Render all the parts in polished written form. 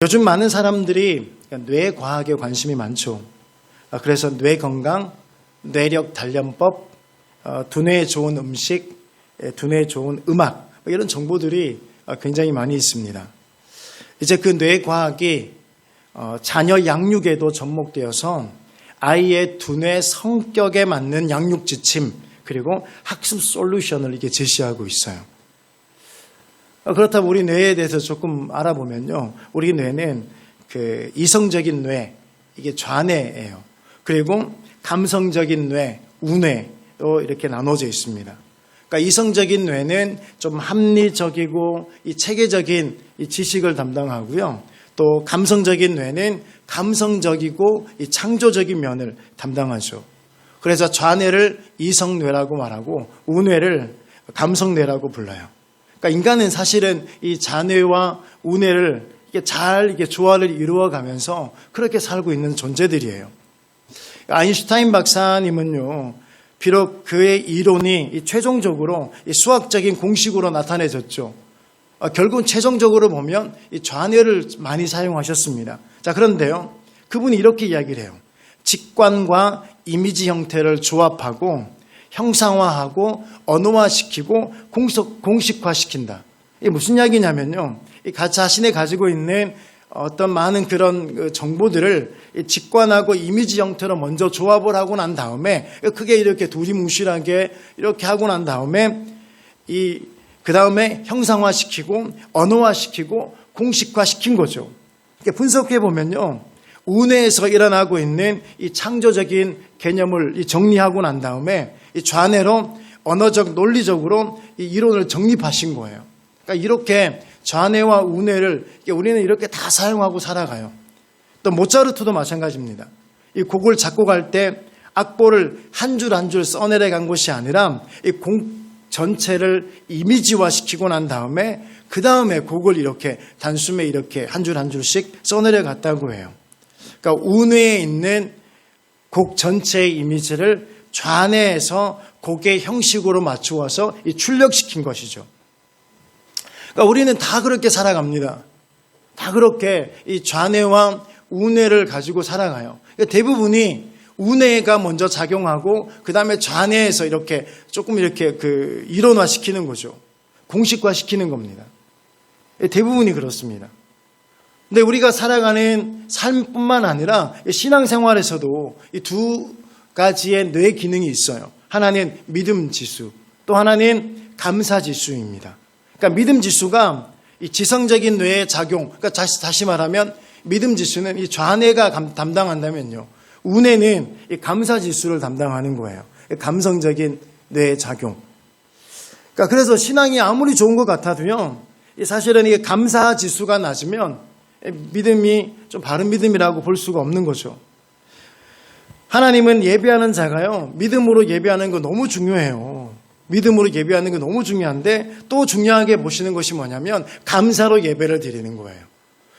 요즘 많은 사람들이 뇌과학에 관심이 많죠. 그래서 뇌건강, 뇌력 단련법, 두뇌에 좋은 음식, 두뇌에 좋은 음악 이런 정보들이 굉장히 많이 있습니다. 이제 그 뇌과학이 자녀 양육에도 접목되어서 아이의 두뇌 성격에 맞는 양육 지침 그리고 학습 솔루션을 이게 제시하고 있어요. 그렇다면 우리 뇌에 대해서 조금 알아보면요, 우리 뇌는 그 이성적인 뇌, 이게 좌뇌예요. 그리고 감성적인 뇌, 우뇌로 이렇게 나눠져 있습니다. 그러니까 이성적인 뇌는 좀 합리적이고 이 체계적인 이 지식을 담당하고요. 또 감성적인 뇌는 감성적이고 이 창조적인 면을 담당하죠. 그래서 좌뇌를 이성뇌라고 말하고 우뇌를 감성뇌라고 불러요. 그러니까 인간은 사실은 이 좌뇌와 우뇌를 잘 조화를 이루어가면서 그렇게 살고 있는 존재들이에요. 아인슈타인 박사님은요, 비록 그의 이론이 최종적으로 수학적인 공식으로 나타내졌죠. 결국은 최종적으로 보면 이 좌뇌를 많이 사용하셨습니다. 자, 그런데요, 그분이 이렇게 이야기를 해요. 직관과 이미지 형태를 조합하고 형상화하고 언어화시키고 공식화시킨다. 이게 무슨 이야기냐면요, 이 자신이 가지고 있는 어떤 많은 그런 정보들을 직관하고 이미지 형태로 먼저 조합을 하고 난 다음에 크게 이렇게 두리뭉실하게 이렇게 하고 난 다음에 그 다음에 형상화시키고 언어화시키고 공식화시킨 거죠. 분석해 보면요, 우뇌에서 일어나고 있는 이 창조적인 개념을 정리하고 난 다음에 이 좌뇌로 언어적 논리적으로 이 이론을 정립하신 거예요. 그러니까 이렇게 좌뇌와 우뇌를 우리는 이렇게 다 사용하고 살아가요. 또 모차르트도 마찬가지입니다. 이 곡을 작곡할 때 악보를 한 줄 한 줄 써내려 간 것이 아니라 이 곡 전체를 이미지화시키고 난 다음에 그 다음에 곡을 이렇게 단숨에 이렇게 한 줄 한 줄씩 써내려 갔다고 해요. 그러니까 우뇌에 있는 곡 전체의 이미지를 좌뇌에서 곡의 형식으로 맞추어서 출력시킨 것이죠. 그러니까 우리는 다 그렇게 살아갑니다. 다 그렇게 이 좌뇌와 우뇌를 가지고 살아가요. 그러니까 대부분이 우뇌가 먼저 작용하고 그 다음에 좌뇌에서 이렇게 조금 이렇게 이론화시키는 거죠. 공식화시키는 겁니다. 대부분이 그렇습니다. 근데 우리가 살아가는 삶뿐만 아니라 신앙생활에서도 이 두 가지의 뇌 기능이 있어요. 하나는 믿음 지수, 또 하나는 감사 지수입니다. 그러니까 믿음 지수가 이 지성적인 뇌의 작용, 그러니까 다시 말하면 믿음 지수는 이 좌뇌가 담당한다면요, 우뇌는 이 감사 지수를 담당하는 거예요. 감성적인 뇌의 작용. 그러니까 그래서 신앙이 아무리 좋은 것 같아도요, 사실은 이 감사 지수가 낮으면 믿음이 좀 바른 믿음이라고 볼 수가 없는 거죠. 하나님은 예배하는 자가요, 믿음으로 예배하는 거 너무 중요해요. 믿음으로 예배하는 거 너무 중요한데 또 중요하게 보시는 것이 뭐냐면 감사로 예배를 드리는 거예요.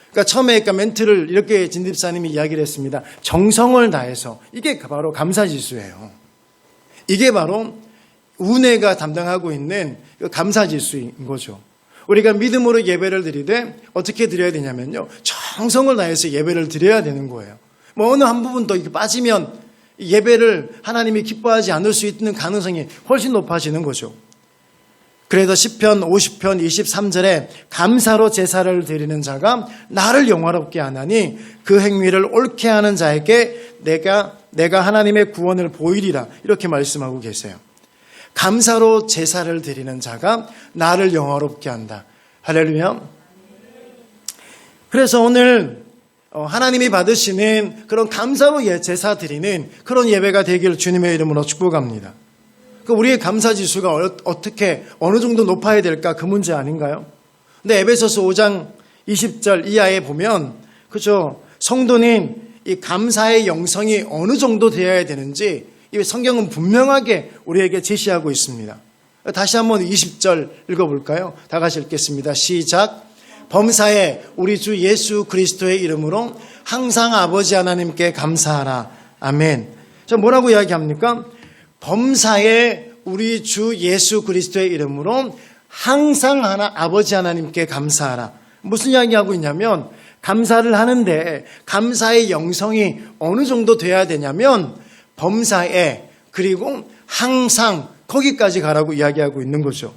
그러니까 처음에 멘트를 이렇게 진집사님이 이야기를 했습니다. 정성을 다해서. 이게 바로 감사지수예요. 이게 바로 우뇌가 담당하고 있는 감사지수인 거죠. 우리가 믿음으로 예배를 드리되 어떻게 드려야 되냐면요, 정성을 다해서 예배를 드려야 되는 거예요. 어느 한 부분도 이렇게 빠지면 예배를 하나님이 기뻐하지 않을 수 있는 가능성이 훨씬 높아지는 거죠. 그래서 시편 50편 23절에 감사로 제사를 드리는 자가 나를 영화롭게 하나니 그 행위를 옳게 하는 자에게 내가 하나님의 구원을 보이리라, 이렇게 말씀하고 계세요. 감사로 제사를 드리는 자가 나를 영화롭게 한다. 할렐루야. 그래서 오늘 하나님이 받으시는 그런 감사로 제사 드리는 그런 예배가 되기를 주님의 이름으로 축복합니다. 우리의 감사 지수가 어떻게 어느 정도 높아야 될까, 그 문제 아닌가요? 근데 에베소서 5장 20절 이하에 보면 그죠, 성도는 이 감사의 영성이 어느 정도 되어야 되는지 이 성경은 분명하게 우리에게 제시하고 있습니다. 다시 한번 20절 읽어볼까요? 다 같이 읽겠습니다. 시작. 범사에 우리 주 예수 그리스도의 이름으로 항상 아버지 하나님께 감사하라. 아멘. 자, 뭐라고 이야기합니까? 범사에 우리 주 예수 그리스도의 이름으로 항상 아버지 하나님께 감사하라. 무슨 이야기하고 있냐면 감사를 하는데 감사의 영성이 어느 정도 돼야 되냐면 범사에 그리고 항상 거기까지 가라고 이야기하고 있는 거죠.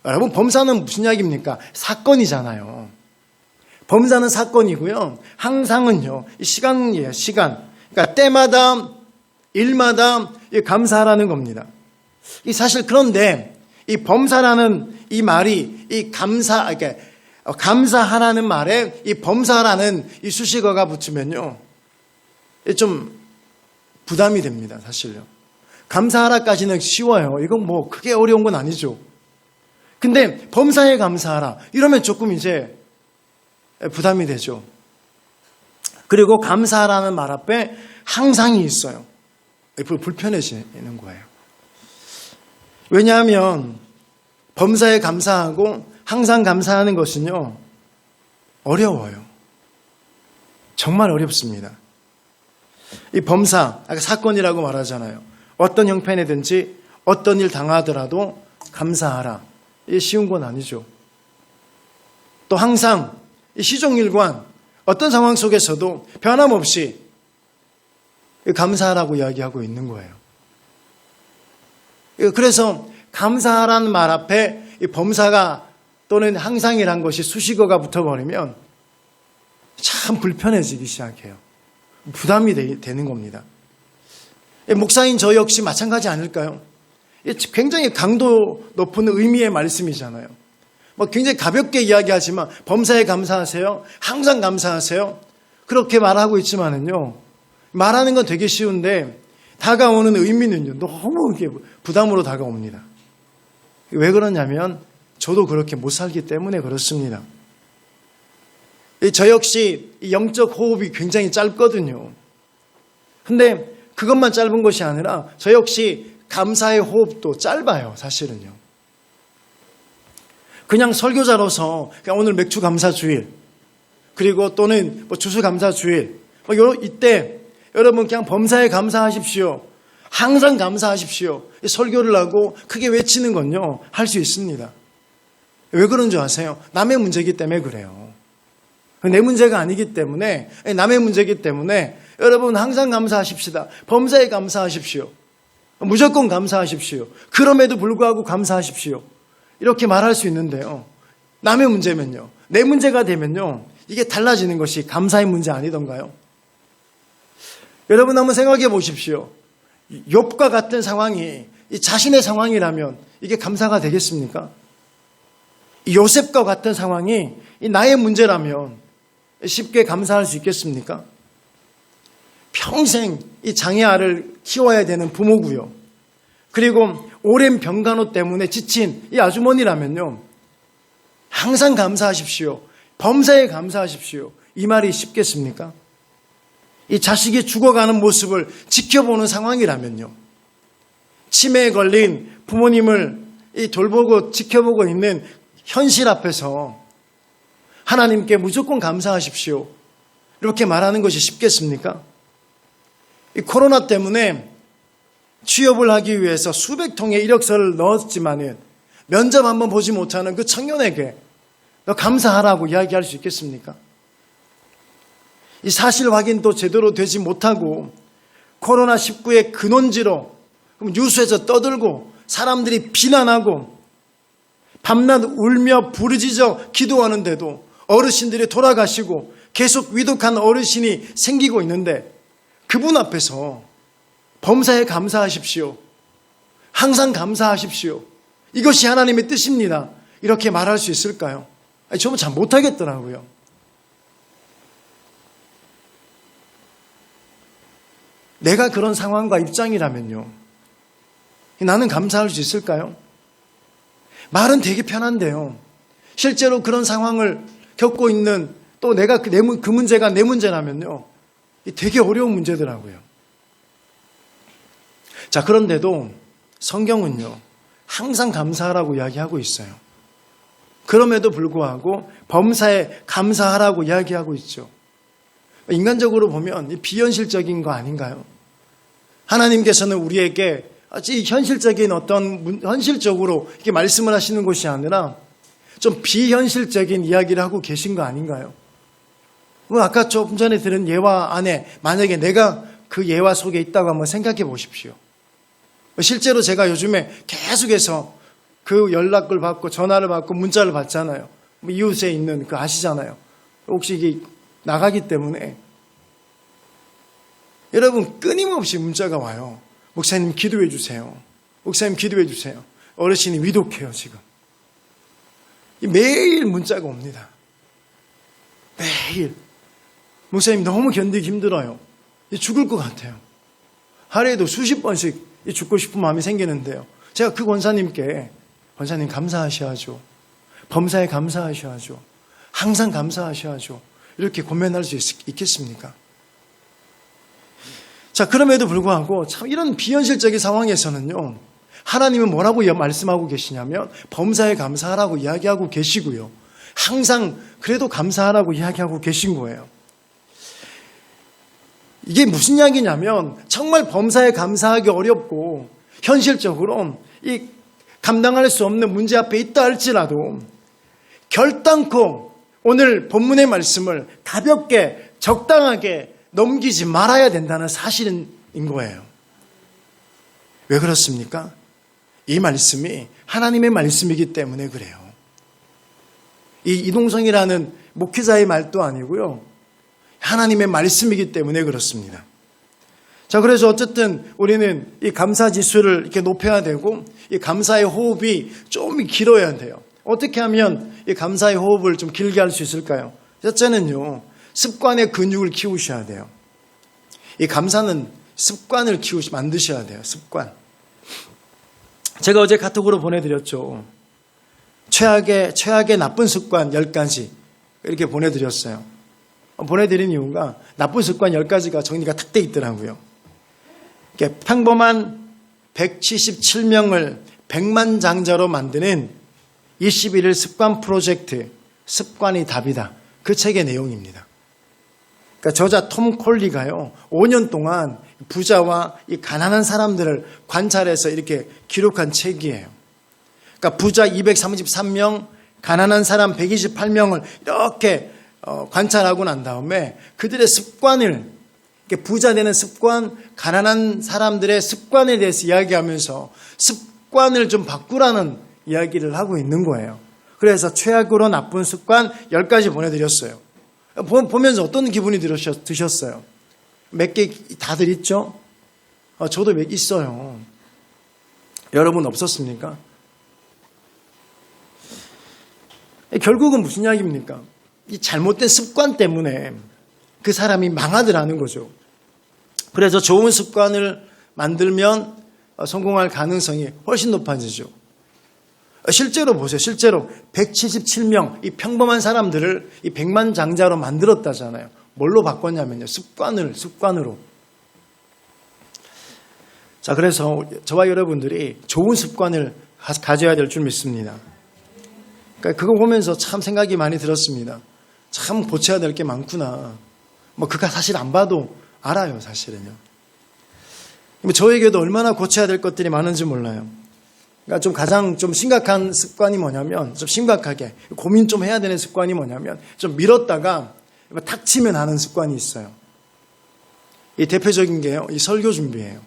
여러분, 범사는 무슨 이야기입니까? 사건이잖아요. 범사는 사건이고요. 항상은요, 시간이에요, 시간. 그러니까 때마다, 일마다 감사하라는 겁니다. 사실 그런데 이 범사라는 이 말이 이 감사하라는 말에 이 범사라는 이 수식어가 붙으면요, 좀 부담이 됩니다, 사실요. 감사하라까지는 쉬워요. 이건 뭐 크게 어려운 건 아니죠. 근데 범사에 감사하라 이러면 조금 이제 부담이 되죠. 그리고 감사하라는 말 앞에 항상이 있어요. 불편해지는 거예요. 왜냐하면 범사에 감사하고 항상 감사하는 것은요, 어려워요. 정말 어렵습니다. 이 범사, 아까 사건이라고 말하잖아요. 어떤 형편이든지 어떤 일 당하더라도 감사하라. 이게 쉬운 건 아니죠. 또 항상 이 시종일관 어떤 상황 속에서도 변함없이 감사하라고 이야기하고 있는 거예요. 그래서 감사하라는 말 앞에 이 범사가 또는 항상이란 것이 수식어가 붙어버리면 참 불편해지기 시작해요. 부담이 되는 겁니다. 목사인 저 역시 마찬가지 아닐까요? 굉장히 강도 높은 의미의 말씀이잖아요. 굉장히 가볍게 이야기하지만 범사에 감사하세요. 항상 감사하세요. 그렇게 말하고 있지만은요, 말하는 건 되게 쉬운데 다가오는 의미는요, 너무 이렇게 부담으로 다가옵니다. 왜 그러냐면 저도 그렇게 못 살기 때문에 그렇습니다. 저 역시 영적 호흡이 굉장히 짧거든요. 근데 그것만 짧은 것이 아니라 저 역시 감사의 호흡도 짧아요, 사실은요. 그냥 설교자로서 그냥 오늘 맥주 감사 주일, 그리고 또는 주수 감사 주일, 이때 여러분 그냥 범사에 감사하십시오. 항상 감사하십시오. 설교를 하고 크게 외치는 건요, 할 수 있습니다. 왜 그런 줄 아세요? 남의 문제이기 때문에 그래요. 내 문제가 아니기 때문에, 남의 문제이기 때문에 여러분 항상 감사하십시다. 범사에 감사하십시오. 무조건 감사하십시오. 그럼에도 불구하고 감사하십시오. 이렇게 말할 수 있는데요, 남의 문제면요, 내 문제가 되면요, 이게 달라지는 것이 감사의 문제 아니던가요? 여러분 한번 생각해 보십시오. 욥과 같은 상황이 자신의 상황이라면 이게 감사가 되겠습니까? 요셉과 같은 상황이 나의 문제라면 쉽게 감사할 수 있겠습니까? 평생 이 장애아를 키워야 되는 부모고요. 그리고 오랜 병간호 때문에 지친 이 아주머니라면요, 항상 감사하십시오. 범사에 감사하십시오. 이 말이 쉽겠습니까? 이 자식이 죽어가는 모습을 지켜보는 상황이라면요, 치매에 걸린 부모님을 돌보고 지켜보고 있는 현실 앞에서 하나님께 무조건 감사하십시오. 이렇게 말하는 것이 쉽겠습니까? 이 코로나 때문에 취업을 하기 위해서 수백 통의 이력서를 넣었지만은 면접 한번 보지 못하는 그 청년에게 너 감사하라고 이야기할 수 있겠습니까? 이 사실 확인도 제대로 되지 못하고 코로나19의 근원지로 뉴스에서 떠들고 사람들이 비난하고 밤낮 울며 부르짖어 기도하는데도 어르신들이 돌아가시고 계속 위독한 어르신이 생기고 있는데 그분 앞에서 범사에 감사하십시오. 항상 감사하십시오. 이것이 하나님의 뜻입니다. 이렇게 말할 수 있을까요? 저는 잘 못하겠더라고요. 내가 그런 상황과 입장이라면요, 나는 감사할 수 있을까요? 말은 되게 편한데요, 실제로 그런 상황을 겪고 있는 또 내가 그 문제가 내 문제라면요, 되게 어려운 문제더라고요. 자, 그런데도 성경은요, 항상 감사하라고 이야기하고 있어요. 그럼에도 불구하고 범사에 감사하라고 이야기하고 있죠. 인간적으로 보면 비현실적인 거 아닌가요? 하나님께서는 우리에게 현실적인 현실적으로 이렇게 말씀을 하시는 것이 아니라 좀 비현실적인 이야기를 하고 계신 거 아닌가요? 아까 조금 전에 들은 예화 안에 만약에 내가 그 예화 속에 있다고 한번 생각해 보십시오. 실제로 제가 요즘에 계속해서 그 연락을 받고 전화를 받고 문자를 받잖아요. 이웃에 있는 그 아시잖아요. 혹시 이게 나가기 때문에 여러분 끊임없이 문자가 와요. 목사님 기도해 주세요. 목사님 기도해 주세요. 어르신이 위독해요 지금. 매일 문자가 옵니다. 매일. 목사님 너무 견디기 힘들어요. 죽을 것 같아요. 하루에도 수십 번씩 죽고 싶은 마음이 생기는데요. 제가 그 권사님께 권사님 감사하셔야죠. 범사에 감사하셔야죠. 항상 감사하셔야죠. 이렇게 고면할 수 있겠습니까? 자, 그럼에도 불구하고 참 이런 비현실적인 상황에서는요. 하나님은 뭐라고 말씀하고 계시냐면 범사에 감사하라고 이야기하고 계시고요. 항상 그래도 감사하라고 이야기하고 계신 거예요. 이게 무슨 이야기냐면 정말 범사에 감사하기 어렵고 현실적으로 이 감당할 수 없는 문제 앞에 있다 할지라도 결단코 오늘 본문의 말씀을 가볍게 적당하게 넘기지 말아야 된다는 사실인 거예요. 왜 그렇습니까? 이 말씀이 하나님의 말씀이기 때문에 그래요. 이 이동성이라는 목회자의 말도 아니고요. 하나님의 말씀이기 때문에 그렇습니다. 자, 그래서 어쨌든 우리는 이 감사 지수를 이렇게 높여야 되고 이 감사의 호흡이 좀 길어야 돼요. 어떻게 하면 이 감사의 호흡을 좀 길게 할 수 있을까요? 첫째는요, 습관의 근육을 키우셔야 돼요. 이 감사는 습관을 만드셔야 돼요. 습관. 제가 어제 카톡으로 보내드렸죠. 최악의 나쁜 습관 10가지 이렇게 보내드렸어요. 보내드린 이유가 나쁜 습관 10가지가 정리가 탁 돼 있더라고요. 평범한 177명을 백만장자로 만드는 21일 습관 프로젝트 습관이 답이다. 그 책의 내용입니다. 그러니까 저자 톰 콜리가요 5년 동안 부자와 이 가난한 사람들을 관찰해서 이렇게 기록한 책이에요. 그러니까 부자 233명, 가난한 사람 128명을 이렇게 관찰하고 난 다음에 그들의 습관을, 부자 되는 습관, 가난한 사람들의 습관에 대해서 이야기하면서 습관을 좀 바꾸라는 이야기를 하고 있는 거예요. 그래서 최악으로 나쁜 습관 10가지 보내드렸어요. 보면서 어떤 기분이 드셨어요? 몇 개 다들 있죠? 저도 몇 개 있어요. 여러분 없었습니까? 결국은 무슨 이야기입니까? 이 잘못된 습관 때문에 그 사람이 망하더라는 거죠. 그래서 좋은 습관을 만들면 성공할 가능성이 훨씬 높아지죠. 실제로 보세요. 실제로 177명 이 평범한 사람들을 이 백만장자로 만들었다잖아요. 뭘로 바꿨냐면요. 습관으로. 자, 그래서 저와 여러분들이 좋은 습관을 가져야 될 줄 믿습니다. 그러니까 그거 보면서 참 생각이 많이 들었습니다. 참 고쳐야 될 게 많구나. 그가 사실 안 봐도 알아요, 사실은요. 저에게도 얼마나 고쳐야 될 것들이 많은지 몰라요. 그러니까 좀 가장 좀 심각한 습관이 뭐냐면, 좀 심각하게 고민 좀 해야 되는 습관이 뭐냐면, 좀 미뤘다가 탁 치면 하는 습관이 있어요. 이 대표적인 게요, 이 설교 준비예요.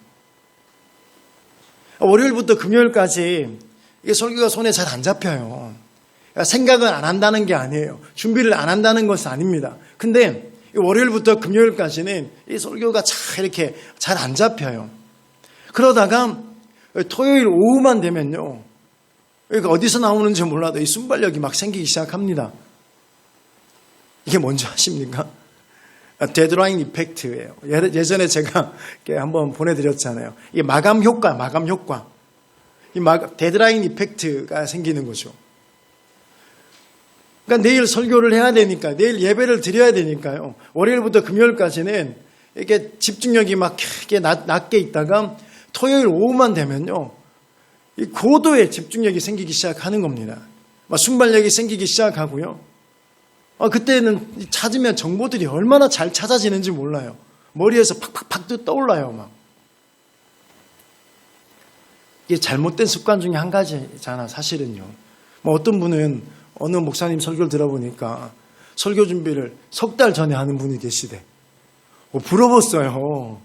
월요일부터 금요일까지 이게 설교가 손에 잘 안 잡혀요. 그러니까 생각을 안 한다는 게 아니에요. 준비를 안 한다는 것은 아닙니다. 근데 월요일부터 금요일까지는 이 설교가 이렇게 잘 안 잡혀요. 그러다가 토요일 오후만 되면요. 그러니까 어디서 나오는지 몰라도 이 순발력이 막 생기기 시작합니다. 이게 뭔지 아십니까? 데드라인 이펙트예요. 예전에 제가 한번 보내드렸잖아요. 이게 마감 효과. 이 데드라인 이펙트가 생기는 거죠. 그러니까 내일 설교를 해야 되니까, 내일 예배를 드려야 되니까요. 월요일부터 금요일까지는 이렇게 집중력이 막 이렇게 낮게 있다가 토요일 오후만 되면요. 이 고도의 집중력이 생기기 시작하는 겁니다. 막 순발력이 생기기 시작하고요. 그때는 찾으면 정보들이 얼마나 잘 찾아지는지 몰라요. 머리에서 팍팍팍 떠올라요, 막. 이게 잘못된 습관 중에 한 가지잖아, 사실은요. 어떤 분은 어느 목사님 설교를 들어보니까 설교 준비를 석 달 전에 하는 분이 계시대. 부러웠어요.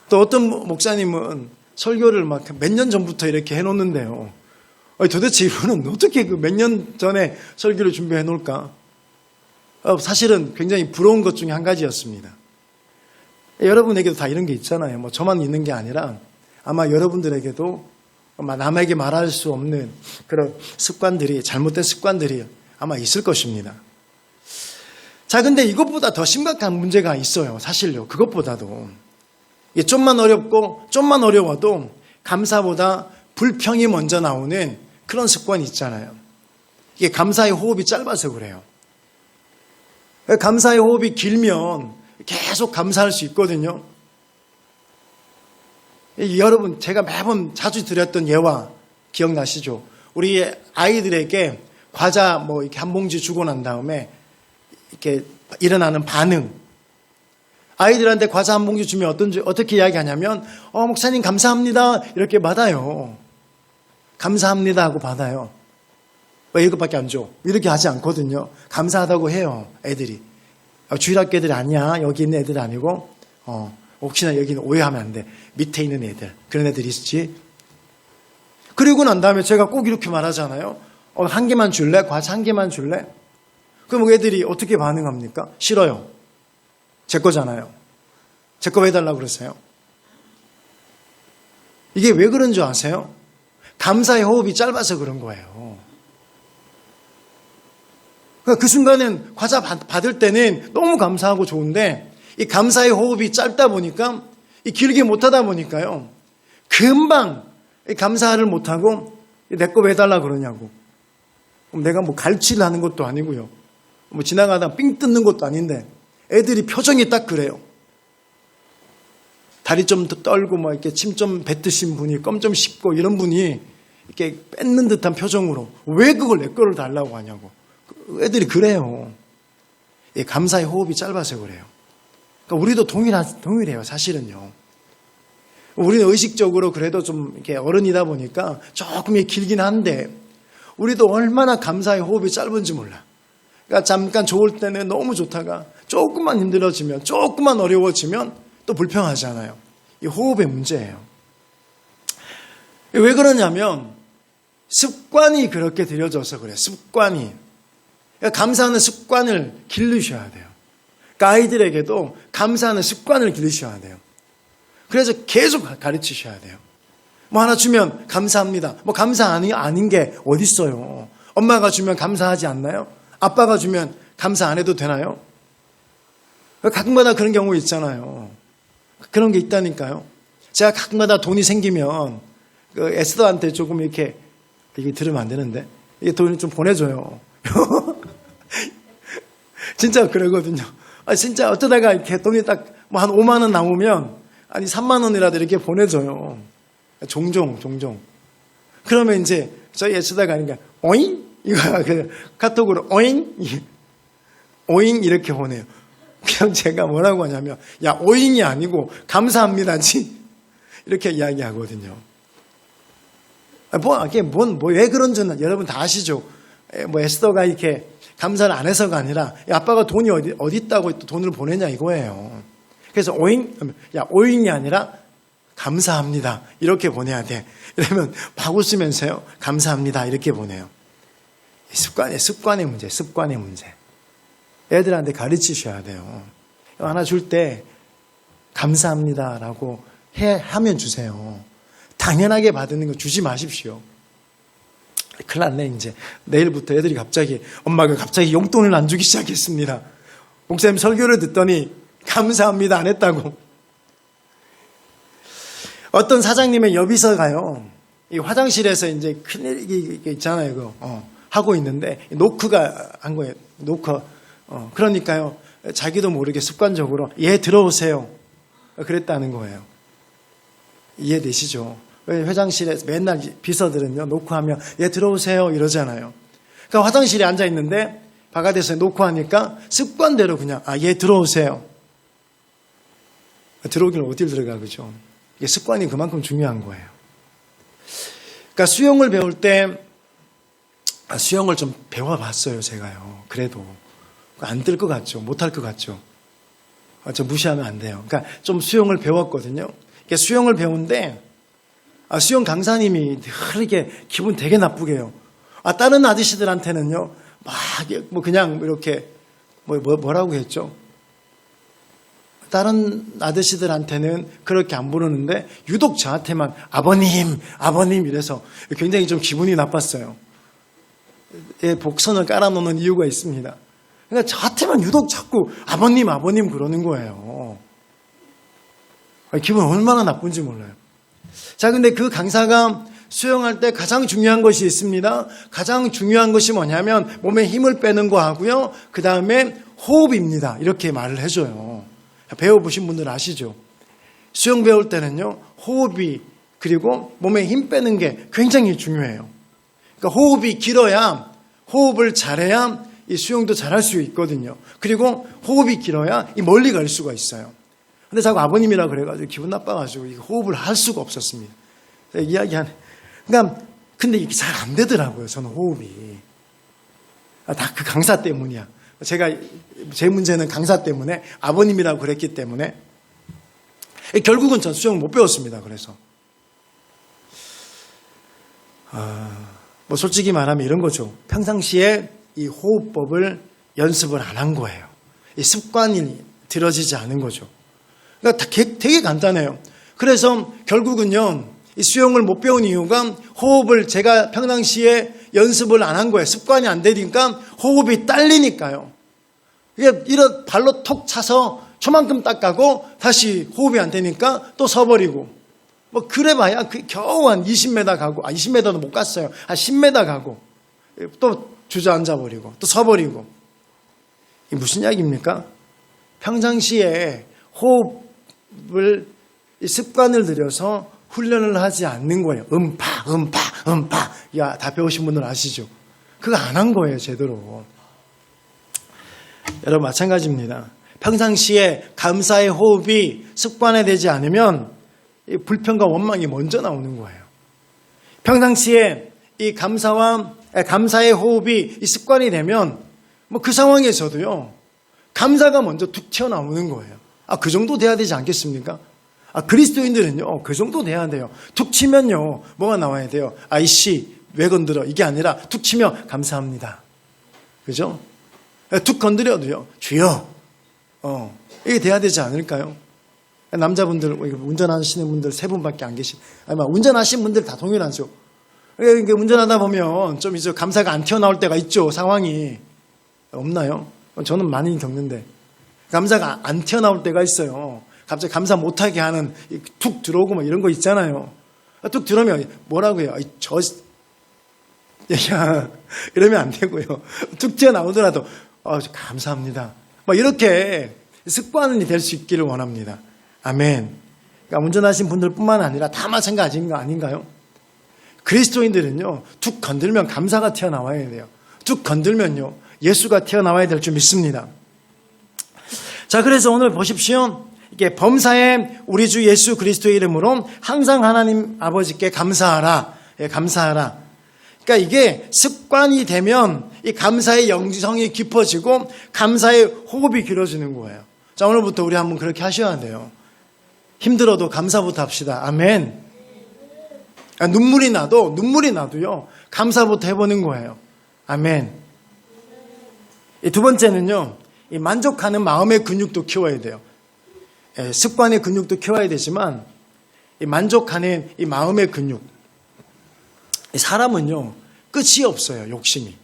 또 어떤 목사님은 설교를 막 몇 년 전부터 이렇게 해놓는데요. 도대체 이분은 어떻게 그 몇 년 전에 설교를 준비해 놓을까? 사실은 굉장히 부러운 것 중에 한 가지였습니다. 여러분에게도 다 이런 게 있잖아요. 뭐 저만 있는 게 아니라 아마 여러분들에게도 아마 남에게 말할 수 없는 그런 습관들이, 잘못된 습관들이 아마 있을 것입니다. 자, 근데 이것보다 더 심각한 문제가 있어요. 사실요. 그것보다도. 좀만 어렵고 좀만 어려워도 감사보다 불평이 먼저 나오는 그런 습관이 있잖아요. 이게 감사의 호흡이 짧아서 그래요. 감사의 호흡이 길면 계속 감사할 수 있거든요. 여러분, 제가 매번 자주 드렸던 예화 기억나시죠? 우리 아이들에게 과자 뭐 이렇게 한 봉지 주고 난 다음에 이렇게 일어나는 반응. 아이들한테 과자 한 봉지 주면 어떻게 이야기하냐면, 목사님 감사합니다. 이렇게 받아요. 감사합니다 하고 받아요. 왜 이것밖에 안 줘? 이렇게 하지 않거든요. 감사하다고 해요, 애들이. 주일학교 애들이 아니야. 여기 있는 애들 아니고, 혹시나 여기는 오해하면 안 돼. 밑에 있는 애들. 그런 애들이 있지. 그리고 난 다음에 제가 꼭 이렇게 말하잖아요. 한 개만 줄래? 과자 한 개만 줄래? 그럼 애들이 어떻게 반응합니까? 싫어요. 제 거잖아요. 제 거 왜 달라고 그러세요? 이게 왜 그런 줄 아세요? 감사의 호흡이 짧아서 그런 거예요. 그 순간엔 과자 받을 때는 너무 감사하고 좋은데 이 감사의 호흡이 짧다 보니까 이 길게 못하다 보니까요. 금방 감사를 못하고 내 거 왜 달라 그러냐고. 그럼 내가 뭐 갈취를 하는 것도 아니고요. 뭐 지나가다 삥 뜯는 것도 아닌데 애들이 표정이 딱 그래요. 다리 좀 떨고 뭐 이렇게 침 좀 뱉으신 분이 껌 좀 씹고 이런 분이 이렇게 뺏는 듯한 표정으로 왜 그걸 내 거를 달라고 하냐고. 애들이 그래요. 감사의 호흡이 짧아서 그래요. 그러니까 우리도 동일해요. 사실은요. 우리는 의식적으로 그래도 좀 이렇게 어른이다 보니까 조금 길긴 한데 우리도 얼마나 감사의 호흡이 짧은지 몰라. 그러니까 잠깐 좋을 때는 너무 좋다가 조금만 힘들어지면, 조금만 어려워지면 또 불평하잖아요. 이 호흡의 문제예요. 왜 그러냐면 습관이 그렇게 들여져서 그래요. 습관이. 그러니까 감사하는 습관을 기르셔야 돼요. 그러니까 아이들에게도 감사하는 습관을 기르셔야 돼요. 그래서 계속 가르치셔야 돼요. 뭐 하나 주면 감사합니다. 뭐 감사 아닌 게 어디 있어요. 엄마가 주면 감사하지 않나요? 아빠가 주면 감사 안 해도 되나요? 가끔마다 그런 경우 있잖아요. 그런 게 있다니까요. 제가 가끔마다 돈이 생기면 그 에스더한테 조금 이렇게 이게 들으면 안 되는데 이게 돈을 좀 보내줘요. 진짜 그러거든요. 진짜 어쩌다가 이렇게 돈이 딱 뭐 한 5만 원 남으면 아니 3만 원이라도 이렇게 보내줘요. 종종. 그러면 이제 저희 에스더가 아니까 오잉? 이거 그 카톡으로 오잉? 오잉 이렇게 보내요. 그냥 제가 뭐라고 하냐면 야 오잉이 아니고 감사합니다지 이렇게 이야기하거든요. 왜 그런 줄 여러분 다 아시죠? 뭐 에스더가 이렇게 감사를 안 해서가 아니라 아빠가 돈이 어디 있다고 또 돈을 보내냐 이거예요. 그래서 오잉? 야 오잉이 아니라 감사합니다 이렇게 보내야 돼. 이러면 막 웃으면서요 감사합니다 이렇게 보내요. 습관의 문제. 애들한테 가르치셔야 돼요. 하나 줄 때 감사합니다라고 하면 주세요. 당연하게 받는 거 주지 마십시오. 큰일 났네 이제. 내일부터 애들이 엄마가 갑자기 용돈을 안 주기 시작했습니다. 목사님 설교를 듣더니 감사합니다 안 했다고. 어떤 사장님의 여비서가요. 이 화장실에서 이제 큰일이 있잖아요. 그거. 하고 있는데 노크가 한 거예요. 그러니까요. 자기도 모르게 습관적으로 들어오세요. 그랬다는 거예요. 이해되시죠? 회장실에서 맨날 비서들은요. 노크하면 들어오세요 이러잖아요. 그러니까 화장실에 앉아 있는데 바깥에서 노크하니까 습관대로 그냥 들어오세요. 들어오길 어딜 들어가 그죠? 이게 습관이 그만큼 중요한 거예요. 그러니까 수영을 배울 때 수영을 좀 배워봤어요 제가요. 그래도 안 될 것 같죠? 못할 것 같죠? 저 무시하면 안 돼요. 그러니까 좀 수영을 배웠거든요. 그러니까 수영을 배운데 수영 강사님이 이렇게 기분 되게 나쁘게 해요. 다른 아저씨들한테는요, 막 그냥 이렇게 뭐라고 했죠? 다른 아저씨들한테는 그렇게 안 부르는데 유독 저한테만 아버님 이래서 굉장히 좀 기분이 나빴어요. 복선을 깔아놓는 이유가 있습니다. 그러니까 저한테만 유독 자꾸 아버님 그러는 거예요. 기분 얼마나 나쁜지 몰라요. 자, 근데 그 강사가 수영할 때 가장 중요한 것이 있습니다. 가장 중요한 것이 뭐냐면 몸에 힘을 빼는 거 하고요. 그 다음에 호흡입니다. 이렇게 말을 해줘요. 배워보신 분들 아시죠? 수영 배울 때는요, 호흡이 그리고 몸에 힘 빼는 게 굉장히 중요해요. 그러니까 호흡이 길어야, 호흡을 잘해야 이 수영도 잘할 수 있거든요. 그리고 호흡이 길어야 이 멀리 갈 수가 있어요. 근데 자꾸 아버님이라 그래가지고 기분 나빠가지고 호흡을 할 수가 없었습니다. 그러니까 근데 이게 잘 안 되더라고요. 저는 호흡이 다 그 강사 때문이야. 제 문제는 강사 때문에 아버님이라고 그랬기 때문에 결국은 전 수영을 못 배웠습니다. 그래서 솔직히 말하면 이런 거죠. 평상시에 이 호흡법을 연습을 안 한 거예요. 이 습관이 들어지지 않은 거죠. 그러니까 되게 간단해요. 그래서 결국은요, 이 수영을 못 배운 이유가 호흡을 제가 평상시에 연습을 안 한 거예요. 습관이 안 되니까 호흡이 딸리니까요. 이게 이런 발로 톡 차서 초만큼 닦아고 다시 호흡이 안 되니까 또 서버리고 그래봐야 겨우 한 20m 가고 20m도 못 갔어요. 한 10m 가고 또 주저앉아 버리고 또 서버리고. 이게 무슨 이야기입니까? 평상시에 호흡을 습관을 들여서 훈련을 하지 않는 거예요. 음파. 다 배우신 분들 아시죠? 그거 안 한 거예요, 제대로. 여러분 마찬가지입니다. 평상시에 감사의 호흡이 습관화되지 않으면 불평과 원망이 먼저 나오는 거예요. 평상시에 이 감사의 호흡이 이 습관이 되면 그 상황에서도요, 감사가 먼저 툭 튀어나오는 거예요. 그 정도 돼야 되지 않겠습니까? 그리스도인들은요, 그 정도 돼야 돼요. 툭 치면요, 뭐가 나와야 돼요? 아이씨, 왜 건드려? 이게 아니라 툭 치면 감사합니다. 그죠? 툭 건드려도요, 주여. 이게 돼야 되지 않을까요? 남자분들, 운전하시는 분들 3분밖에 안 계신, 운전하시는 분들 다 동일하죠. 이게 운전하다 보면 좀 이제 감사가 안 튀어나올 때가 있죠, 상황이. 없나요? 저는 많이 겪는데. 감사가 안 튀어나올 때가 있어요. 갑자기 감사 못하게 하는, 툭 들어오고 이런 거 있잖아요. 툭 들어오면 뭐라고 해요? 이러면 안 되고요. 툭 튀어나오더라도, 감사합니다. 이렇게 습관이 될 수 있기를 원합니다. 아멘. 그러니까 운전하신 분들 뿐만 아니라 다 마찬가지인 거 아닌가요? 그리스도인들은요, 툭 건들면 감사가 튀어나와야 돼요. 툭 건들면요, 예수가 튀어나와야 될 줄 믿습니다. 자, 그래서 오늘 보십시오. 이게 범사에 우리 주 예수 그리스도의 이름으로 항상 하나님 아버지께 감사하라. 감사하라. 그러니까 이게 습관이 되면 이 감사의 영성이 깊어지고 감사의 호흡이 길어지는 거예요. 자, 오늘부터 우리 한번 그렇게 하셔야 돼요. 힘들어도 감사부터 합시다. 아멘. 눈물이 나도요, 감사부터 해보는 거예요. 아멘. 두 번째는요, 이 만족하는 마음의 근육도 키워야 돼요. 습관의 근육도 키워야 되지만, 이 만족하는 이 마음의 근육. 사람은요, 끝이 없어요, 욕심이.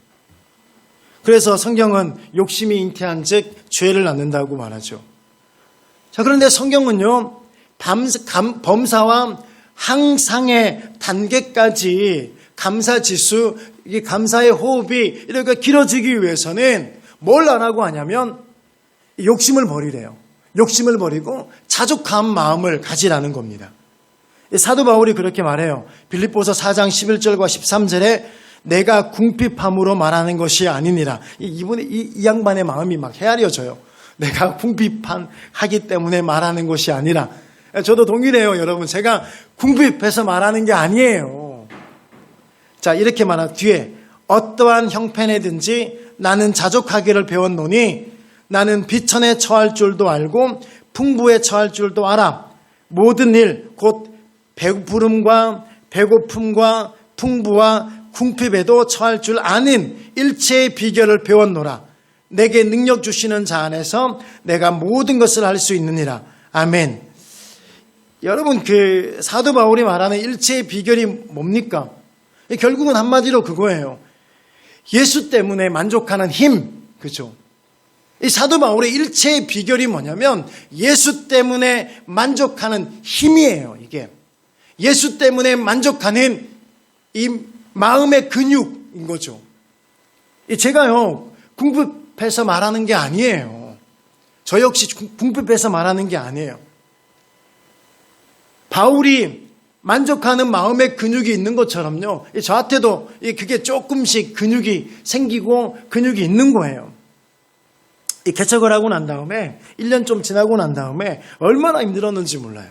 그래서 성경은 욕심이 잉태한 즉 죄를 낳는다고 말하죠. 자, 그런데 성경은요, 범사와 항상의 단계까지 감사지수, 이 감사의 호흡이 이렇게 길어지기 위해서는 뭘 안 하고 하냐면 욕심을 버리래요. 욕심을 버리고 자족한 마음을 가지라는 겁니다. 사도 바울이 그렇게 말해요. 빌립보서 4장 11절과 13절에 내가 궁핍함으로 말하는 것이 아니니라. 이 양반의 마음이 막 헤아려져요. 내가 궁핍하기 때문에 말하는 것이 아니라. 저도 동일해요, 여러분. 제가 궁핍해서 말하는 게 아니에요. 자, 이렇게 말한 뒤에 어떠한 형편이든지 나는 자족하기를 배웠노니 나는 비천에 처할 줄도 알고 풍부에 처할 줄도 알아. 모든 일 곧 배부름과 배고픔과 풍부와 궁핍에도 처할 줄 아는 일체의 비결을 배웠노라. 내게 능력 주시는 자 안에서 내가 모든 것을 할 수 있느니라. 아멘. 여러분, 그 사도 바울이 말하는 일체의 비결이 뭡니까? 결국은 한마디로 그거예요. 예수 때문에 만족하는 힘. 그죠? 이 사도 바울의 일체의 비결이 뭐냐면 예수 때문에 만족하는 힘이에요. 이게 예수 때문에 만족하는 이 마음의 근육인 거죠. 제가요 궁핍해서 말하는 게 아니에요. 저 역시 궁핍해서 말하는 게 아니에요. 바울이 만족하는 마음의 근육이 있는 것처럼요, 저한테도 그게 조금씩 근육이 생기고 근육이 있는 거예요. 이 개척을 하고 난 다음에 1년 좀 지나고 난 다음에 얼마나 힘들었는지 몰라요.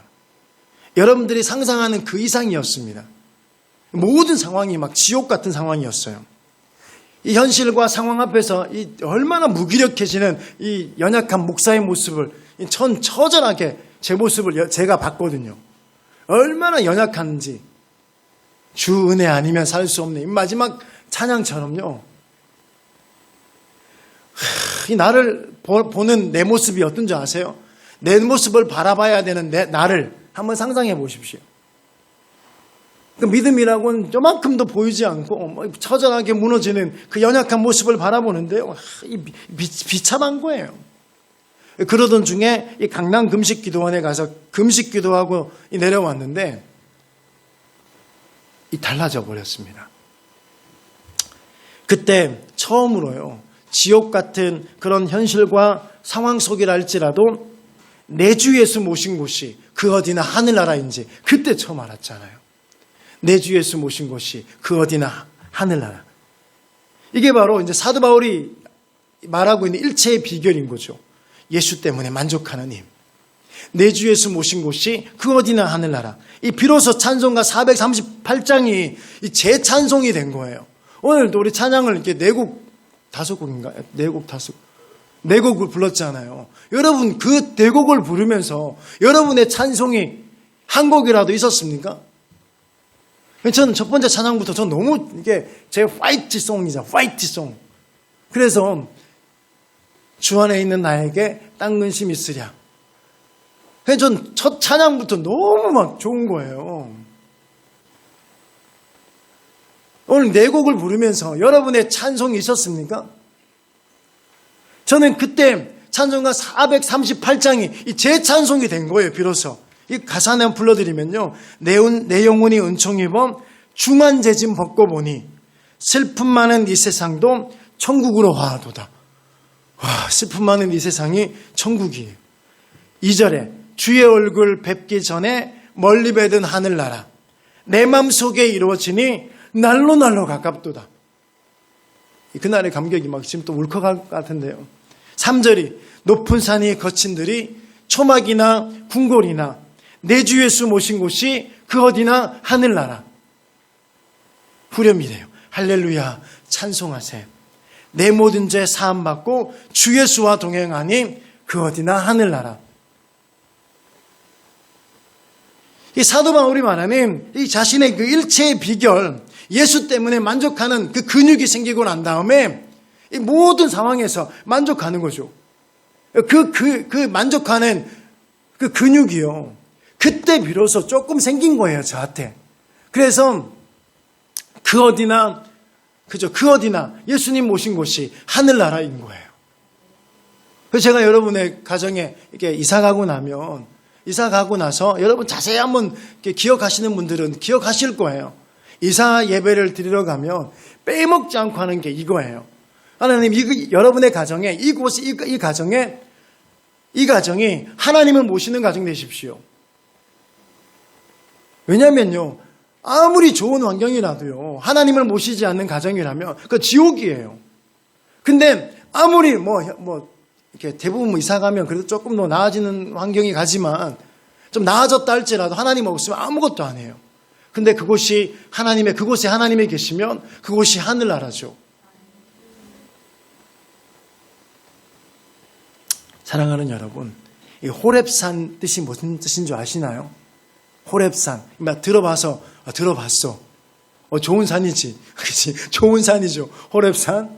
여러분들이 상상하는 그 이상이었습니다. 모든 상황이 막 지옥 같은 상황이었어요. 이 현실과 상황 앞에서 이 얼마나 무기력해지는 이 연약한 목사의 모습을 처절하게 제 모습을 제가 봤거든요. 얼마나 연약한지. 주 은혜 아니면 살 수 없는 이 마지막 찬양처럼요. 이 나를 보는 내 모습이 어떤지 아세요? 내 모습을 바라봐야 되는 나를 한번 상상해 보십시오. 그 믿음이라고는 요만큼도 보이지 않고 처절하게 무너지는 그 연약한 모습을 바라보는데요, 비참한 거예요. 그러던 중에 이 강남 금식기도원에 가서 금식기도하고 내려왔는데 달라져 버렸습니다. 그때 처음으로요, 지옥 같은 그런 현실과 상황 속이라 할지라도 내 주 예수 모신 곳이 그 어디나 하늘나라인지 그때 처음 알았잖아요. 내 주 예수 모신 곳이 그 어디나 하늘나라. 이게 바로 이제 사도 바울이 말하고 있는 일체의 비결인 거죠. 예수 때문에 만족하는 힘. 내 주 예수 모신 곳이 그 어디나 하늘나라. 이 비로소 찬송가 438장이 제 찬송이 된 거예요. 오늘도 우리 찬양을 이렇게 네 곡을 불렀잖아요. 여러분, 그 네 곡을 부르면서 여러분의 찬송이 한 곡이라도 있었습니까? 저는 첫 번째 찬양부터 전 너무 이게 제 화이트송이죠. 화이트송. 그래서 주 안에 있는 나에게 딴 근심 있으랴. 전 첫 찬양부터 너무 막 좋은 거예요. 오늘 네 곡을 부르면서 여러분의 찬송이 있었습니까? 저는 그때 찬송가 438장이 제 찬송이 된 거예요. 비로소. 이 가사 한번 불러드리면요. 내 영혼이 은총 입어 중한 재짐 벗고 보니 슬픔 많은 이 세상도 천국으로 화하도다. 와, 슬픔 많은 이 세상이 천국이에요. 2절에 주의 얼굴 뵙기 전에 멀리 뵈던 하늘나라 내 맘속에 이루어지니 날로 가깝도다. 그날의 감격이 막 지금 또 울컥할 것 같은데요. 3절이 높은 산이 거친들이 초막이나 궁궐이나 내 주 예수 모신 곳이 그 어디나 하늘나라. 후렴이래요. 할렐루야 찬송하세. 내 모든 죄 사함받고 주 예수와 동행하니 그 어디나 하늘나라. 이 사도 바울이 말하는 이 자신의 그 일체의 비결, 예수 때문에 만족하는 그 근육이 생기고 난 다음에 이 모든 상황에서 만족하는 거죠. 그 만족하는 그 근육이요. 그때 비로소 조금 생긴 거예요, 저한테. 그래서 그 어디나 예수님 모신 곳이 하늘나라인 거예요. 그래서 제가 여러분의 가정에 이렇게 이사 가고 나서 여러분 자세히 한번 기억하시는 분들은 기억하실 거예요. 이사 예배를 드리러 가면 빼먹지 않고 하는 게 이거예요. 하나님, 여러분의 가정에 이 가정이 하나님을 모시는 가정 되십시오. 왜냐면요, 아무리 좋은 환경이라도요, 하나님을 모시지 않는 가정이라면 그 지옥이에요. 근데 아무리 이렇게 대부분 이사 가면 그래도 조금 더 나아지는 환경이 가지만 좀 나아졌다 할지라도 하나님 없으면 아무것도 안 해요. 근데 그곳에 하나님이 계시면 그곳이 하늘나라죠. 사랑하는 여러분, 이 호렙산 뜻이 무슨 뜻인 줄 아시나요? 호렙산. 들어봤어. 좋은 산이지. 그치? 좋은 산이죠. 호렙산.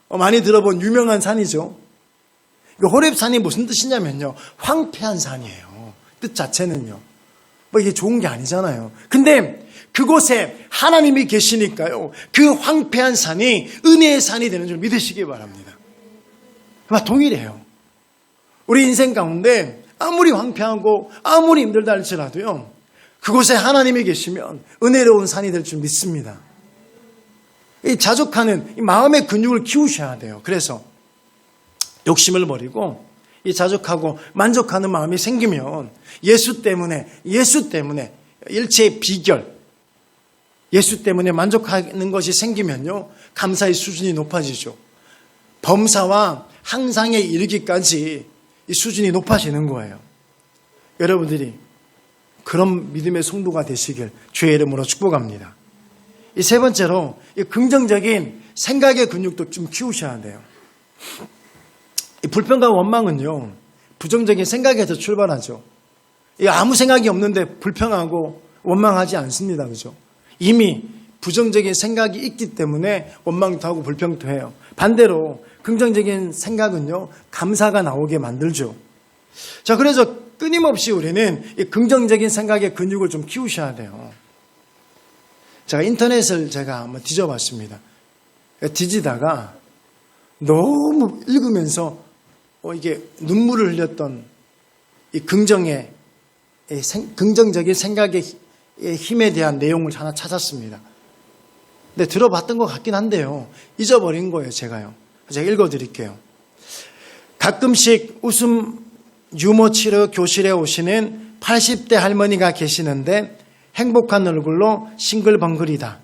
많이 들어본 유명한 산이죠. 호렙산이 무슨 뜻이냐면요. 황폐한 산이에요. 뜻 자체는요. 이게 좋은 게 아니잖아요. 근데 그곳에 하나님이 계시니까요. 그 황폐한 산이 은혜의 산이 되는 줄 믿으시기 바랍니다. 동일해요. 우리 인생 가운데 아무리 황폐하고 아무리 힘들다 할지라도요. 그곳에 하나님이 계시면 은혜로운 산이 될 줄 믿습니다. 이 자족하는 이 마음의 근육을 키우셔야 돼요. 그래서 욕심을 버리고 이 자족하고 만족하는 마음이 생기면 예수 때문에 일체의 비결, 예수 때문에 만족하는 것이 생기면요. 감사의 수준이 높아지죠. 범사와 항상에 이르기까지 이 수준이 높아지는 거예요. 여러분들이 그런 믿음의 성도가 되시길 주의 이름으로 축복합니다. 이 세 번째로 이 긍정적인 생각의 근육도 좀 키우셔야 돼요. 이 불평과 원망은요, 부정적인 생각에서 출발하죠. 아무 생각이 없는데 불평하고 원망하지 않습니다. 그죠? 이미 부정적인 생각이 있기 때문에 원망도 하고 불평도 해요. 반대로 긍정적인 생각은요, 감사가 나오게 만들죠. 자, 그래서 끊임없이 우리는 이 긍정적인 생각의 근육을 좀 키우셔야 돼요. 제가 인터넷을 한번 뒤져봤습니다. 뒤지다가 너무 읽으면서 이게 눈물을 흘렸던 이 긍정적인 생각의 힘에 대한 내용을 하나 찾았습니다. 근데 들어봤던 것 같긴 한데요. 잊어버린 거예요, 제가요. 제가 읽어드릴게요. 가끔씩 웃음 유머 치료 교실에 오시는 80대 할머니가 계시는데 행복한 얼굴로 싱글벙글이다.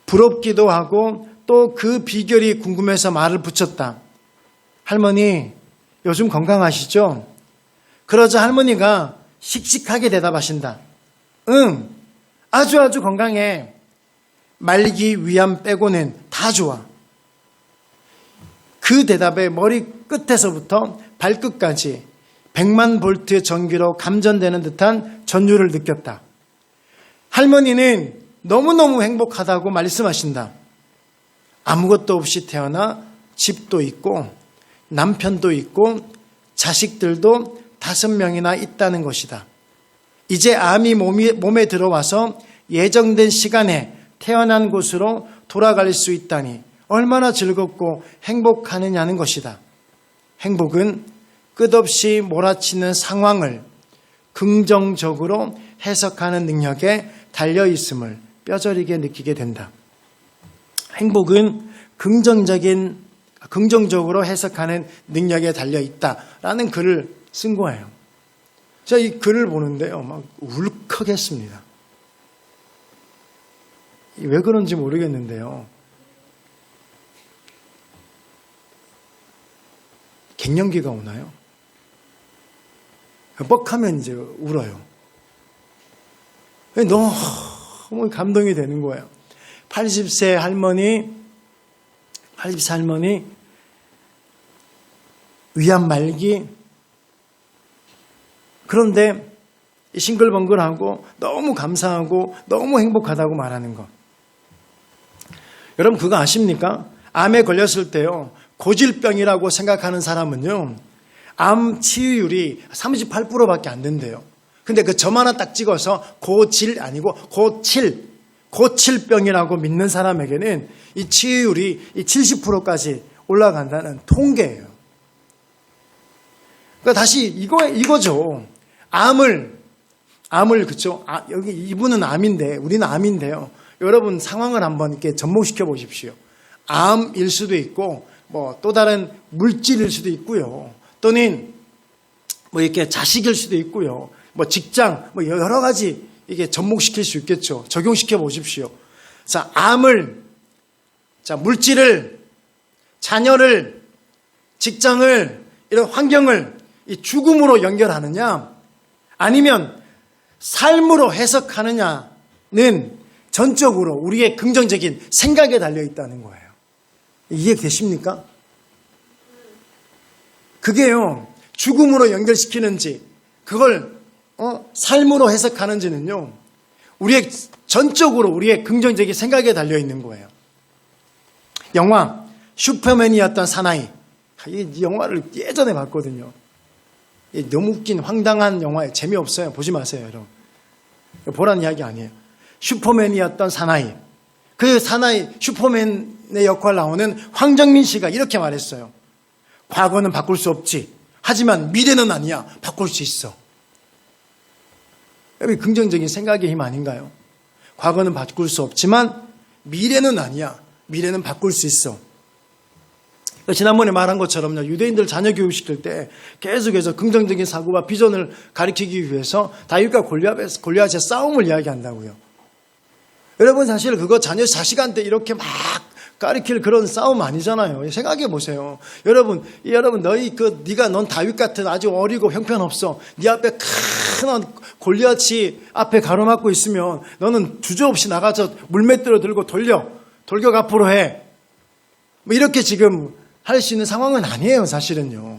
부럽기도 하고 또 그 비결이 궁금해서 말을 붙였다. 할머니, 요즘 건강하시죠? 그러자 할머니가 씩씩하게 대답하신다. 응, 아주 건강해. 말기 위암 빼고는 다 좋아. 그 대답에 머리 끝에서부터 발끝까지 100만 볼트 전기로 감전되는 듯한 전율을 느꼈다. 할머니는 너무너무 행복하다고 말씀하신다. 아무것도 없이 태어나 집도 있고 남편도 있고 자식들도 5명이나 있다는 것이다. 이제 암이 몸에 들어와서 예정된 시간에 태어난 곳으로 돌아갈 수 있다니 얼마나 즐겁고 행복하느냐는 것이다. 행복은 끝없이 몰아치는 상황을 긍정적으로 해석하는 능력에 달려있음을 뼈저리게 느끼게 된다. 행복은 긍정적으로 해석하는 능력에 달려있다라는 글을 쓴 거예요. 제가 이 글을 보는데요, 막 울컥했습니다. 왜 그런지 모르겠는데요. 갱년기가 오나요? 뻑하면 이제 울어요. 너무 감동이 되는 거예요. 80세 할머니 위암 말기. 그런데 싱글벙글하고 너무 감사하고 너무 행복하다고 말하는 것. 여러분 그거 아십니까? 암에 걸렸을 때요, 고질병이라고 생각하는 사람은요, 암 치유율이 38%밖에 안 된대요. 근데 그 점 하나 딱 찍어서 고질 아니고 고칠병이라고 믿는 사람에게는 이 치유율이 70%까지 올라간다는 통계예요. 그러니까 다시 이거죠. 암을 그쵸? 여기 이분은 암인데 우리는 암인데요. 여러분 상황을 한번 이렇게 접목시켜 보십시오. 암일 수도 있고 또 다른 물질일 수도 있고요. 또는 이렇게 자식일 수도 있고요. 직장 여러 가지 이게 접목시킬 수 있겠죠. 적용시켜 보십시오. 자, 물질을, 자녀를, 직장을, 이런 환경을 이 죽음으로 연결하느냐, 아니면 삶으로 해석하느냐는 전적으로 우리의 긍정적인 생각에 달려 있다는 거예요. 이해되십니까? 그게요, 죽음으로 연결시키는지, 그걸 삶으로 해석하는지는요, 우리의 전적으로 우리의 긍정적인 생각에 달려 있는 거예요. 영화 슈퍼맨이었던 사나이, 이 영화를 예전에 봤거든요. 너무 웃긴 황당한 영화예요. 재미없어요. 보지 마세요, 여러분. 보라는 이야기 아니에요. 슈퍼맨이었던 사나이, 그 사나이 슈퍼맨의 역할 나오는 황정민 씨가 이렇게 말했어요. 과거는 바꿀 수 없지, 하지만 미래는 아니야, 바꿀 수 있어. 여러분, 긍정적인 생각의 힘 아닌가요? 과거는 바꿀 수 없지만 미래는 아니야, 미래는 바꿀 수 있어. 지난번에 말한 것처럼요, 유대인들 자녀 교육시킬 때 계속해서 긍정적인 사고와 비전을 가리키기 위해서 다윗과 골리앗의 싸움을 이야기한다고요. 여러분, 사실 그거 자식한테 이렇게 막 가리킬 그런 싸움 아니잖아요. 생각해 보세요. 여러분, 넌 다윗 같은 아주 어리고 형편없어. 네 앞에 큰 골리앗이 앞에 가로막고 있으면 너는 주저없이 나가서 물맷돌을 들고 돌격 앞으로 해. 뭐 이렇게 지금 할 수 있는 상황은 아니에요, 사실은요.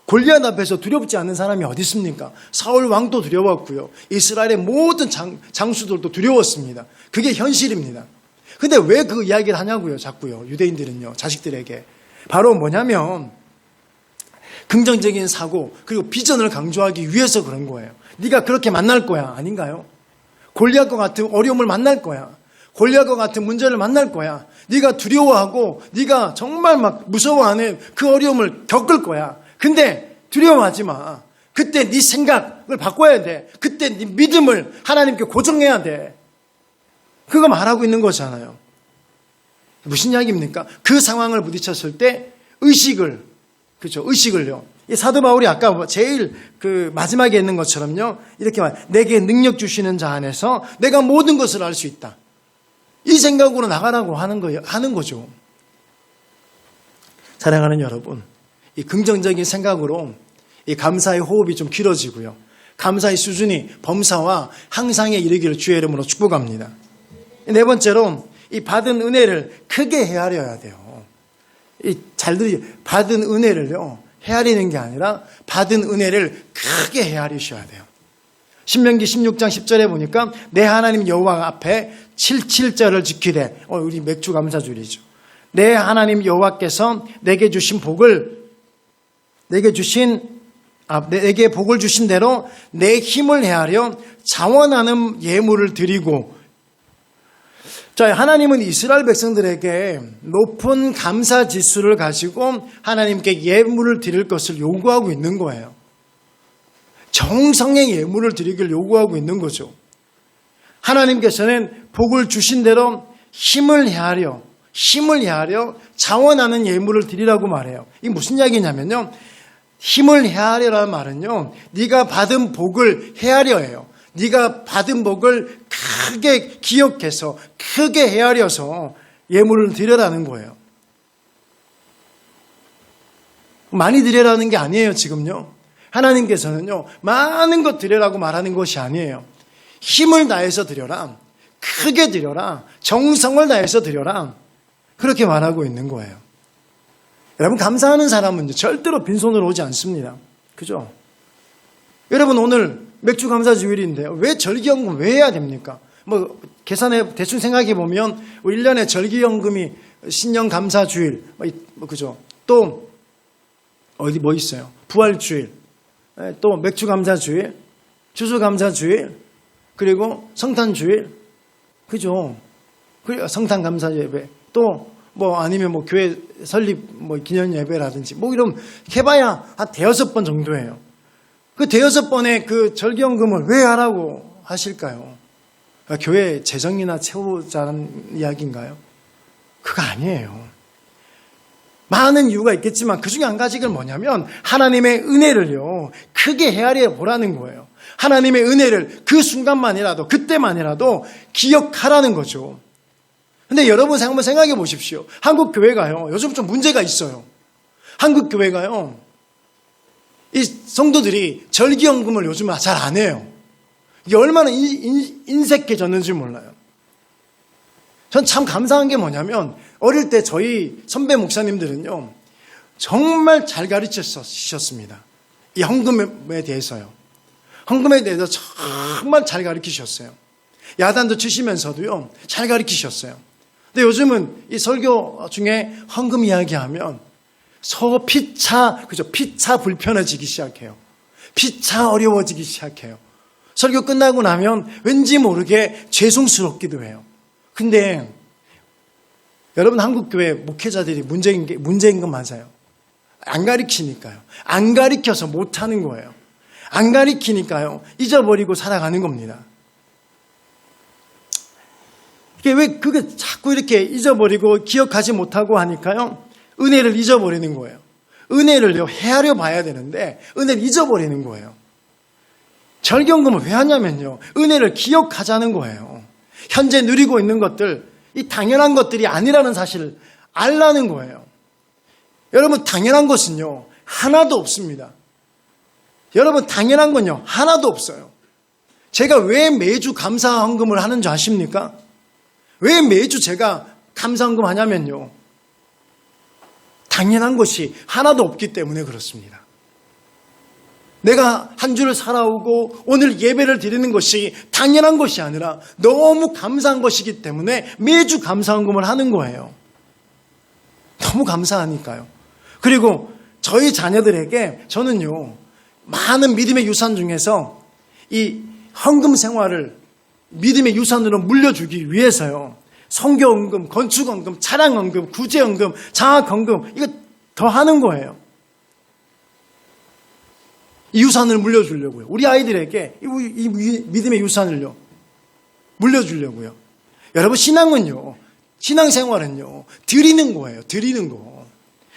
골리앗 앞에서 두렵지 않는 사람이 어디 있습니까? 사울 왕도 두려웠고요. 이스라엘의 모든 장수들도 두려웠습니다. 그게 현실입니다. 근데 왜 그 이야기를 하냐고요, 자꾸요. 유대인들은요, 자식들에게. 바로 뭐냐면 긍정적인 사고 그리고 비전을 강조하기 위해서 그런 거예요. 네가 그렇게 만날 거야, 아닌가요? 골리앗과 같은 어려움을 만날 거야. 골리앗과 같은 문제를 만날 거야. 네가 두려워하고 네가 정말 막 무서워하는 그 어려움을 겪을 거야. 근데 두려워하지 마. 그때 네 생각을 바꿔야 돼. 그때 네 믿음을 하나님께 고정해야 돼. 그거 말하고 있는 거잖아요. 무슨 이야기입니까? 그 상황을 부딪혔을 때 의식을요. 이 사도 바울이 아까 제일 그 마지막에 있는 것처럼요, 이렇게 내게 능력 주시는 자 안에서 내가 모든 것을 알 수 있다. 이 생각으로 나가라고 하는 거죠. 사랑하는 여러분, 이 긍정적인 생각으로 이 감사의 호흡이 좀 길어지고요. 감사의 수준이 범사와 항상에 이르기를 주의 이름으로 축복합니다. 네 번째로 이 받은 은혜를 크게 헤아려야 돼요. 받은 은혜를요, 헤아리는 게 아니라 받은 은혜를 크게 헤아리셔야 돼요. 신명기 16장 10절에 보니까 내 하나님 여호와 앞에 77절을 지키되, 우리 맥주 감사주일이죠. 내 하나님 여호와께서 내게 복을 주신 대로 내 힘을 헤아려 자원하는 예물을 드리고. 자, 하나님은 이스라엘 백성들에게 높은 감사 지수를 가지고 하나님께 예물을 드릴 것을 요구하고 있는 거예요. 정성의 예물을 드리길 요구하고 있는 거죠. 하나님께서는 복을 주신 대로 힘을 헤아려 자원하는 예물을 드리라고 말해요. 이게 무슨 이야기냐면요, 힘을 헤아려라는 말은요, 네가 받은 복을 헤아려예요. 네가 받은 복을 크게 기억해서 크게 헤아려서 예물을 드려라는 거예요. 많이 드려라는 게 아니에요, 지금요. 하나님께서는요, 많은 것 드려라고 말하는 것이 아니에요. 힘을 다해서 드려라, 크게 드려라, 정성을 다해서 드려라, 그렇게 말하고 있는 거예요. 여러분, 감사하는 사람은 절대로 빈손으로 오지 않습니다. 그죠? 여러분, 오늘 맥주 감사 주일인데요, 왜 절기연금 왜 해야 됩니까? 계산해 대충 생각해 보면 우리 1년에 절기연금이 신년 감사 주일, 그죠? 또 어디 뭐 있어요? 부활 주일, 또 맥주 감사 주일, 추수 감사 주일, 그리고 성탄 주일, 그죠? 그리고 성탄 감사 예배, 또 아니면 교회 설립 기념 예배라든지 이런 해봐야 한 5번 정도예요. 그 5번의 그 절기연금을 왜 하라고 하실까요? 교회 재정이나 채우자는 이야기인가요? 그거 아니에요. 많은 이유가 있겠지만 그 중에 한 가지가 뭐냐면 하나님의 은혜를요, 크게 헤아려 보라는 거예요. 하나님의 은혜를 그 순간만이라도, 그때만이라도 기억하라는 거죠. 근데 여러분 한번 생각해 보십시오. 한국 교회가요, 요즘 좀 문제가 있어요. 한국 교회가요, 이 성도들이 절기연금을 요즘 잘 안 해요. 이게 얼마나 인색해졌는지 몰라요. 전 참 감사한 게 뭐냐면, 어릴 때 저희 선배 목사님들은요, 정말 잘 가르치셨습니다. 이 헌금에 대해서요. 헌금에 대해서 정말 잘 가르치셨어요. 야단도 치시면서도요, 잘 가르치셨어요. 근데 요즘은 이 설교 중에 헌금 이야기하면 서로 피차 불편해지기 시작해요. 피차 어려워지기 시작해요. 설교 끝나고 나면 왠지 모르게 죄송스럽기도 해요. 근데 여러분, 한국교회 목회자들이 문제인 건 맞아요. 안 가르치니까요. 안 가르쳐서 못하는 거예요. 안 가르치니까요, 잊어버리고 살아가는 겁니다. 왜 그게 자꾸 이렇게 잊어버리고 기억하지 못하고 하니까요, 은혜를 잊어버리는 거예요. 은혜를 헤아려 봐야 되는데 은혜를 잊어버리는 거예요. 절경금을 왜 하냐면요, 은혜를 기억하자는 거예요. 현재 누리고 있는 것들, 이 당연한 것들이 아니라는 사실을 알라는 거예요. 여러분, 당연한 것은요, 하나도 없습니다. 여러분, 당연한 건요, 하나도 없어요. 제가 왜 매주 감사 헌금을 하는 줄 아십니까? 왜 매주 제가 감사 헌금 하냐면요, 당연한 것이 하나도 없기 때문에 그렇습니다. 내가 한 주를 살아오고 오늘 예배를 드리는 것이 당연한 것이 아니라 너무 감사한 것이기 때문에 매주 감사 헌금을 하는 거예요. 너무 감사하니까요. 그리고 저희 자녀들에게 저는요, 많은 믿음의 유산 중에서 이 헌금 생활을 믿음의 유산으로 물려주기 위해서요, 선교헌금, 건축헌금, 차량헌금, 구제헌금, 장학헌금, 이거 더 하는 거예요. 이 유산을 물려주려고요. 우리 아이들에게 이 믿음의 유산을요, 물려주려고요. 여러분, 신앙생활은요, 드리는 거예요. 드리는 거.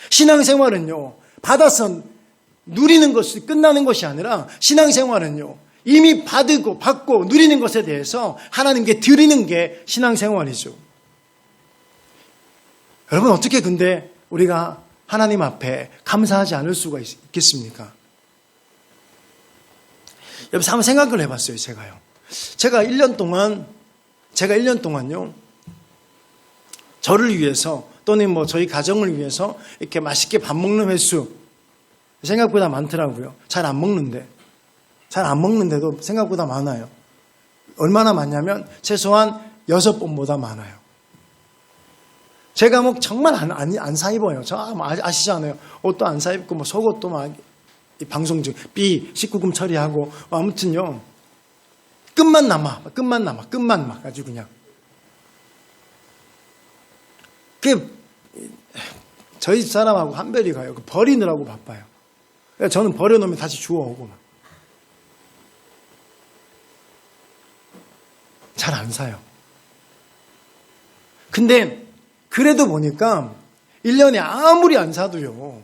신앙생활은요, 받아서 누리는 것이 끝나는 것이 아니라, 신앙생활은요, 이미 받고 누리는 것에 대해서 하나님께 드리는 게 신앙생활이죠. 여러분, 어떻게 근데 우리가 하나님 앞에 감사하지 않을 수가 있겠습니까? 여러분, 한번 생각을 해봤어요. 제가 1년 동안요, 저를 위해서 또는 저희 가정을 위해서 이렇게 맛있게 밥 먹는 횟수 생각보다 많더라고요. 잘 안 먹는데도 생각보다 많아요. 얼마나 많냐면 최소한 6번보다 많아요. 제가 정말 안 사 입어요. 아시잖아요. 옷도 안 사 입고 속옷도 막 방송 중 B 19금 처리하고 아무튼요, 끝만 남아 가지고 그냥. 저희 사람하고 한별이 가요. 버리느라고 바빠요. 저는 버려놓으면 다시 주워오고 잘 안 사요. 근데 그래도 보니까 1년에 아무리 안 사도요,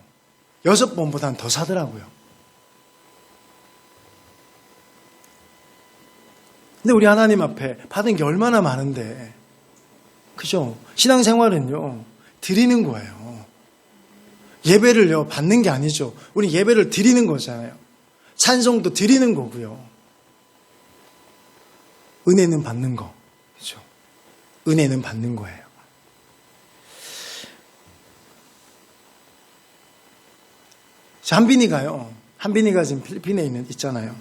6번보다는 더 사더라고요. 근데 우리 하나님 앞에 받은 게 얼마나 많은데, 그죠? 신앙생활은요, 드리는 거예요. 예배를요, 받는 게 아니죠. 우리 예배를 드리는 거잖아요. 찬송도 드리는 거고요. 은혜는 받는 거. 그죠? 은혜는 받는 거예요. 한빈이가 지금 필리핀에 있잖아요.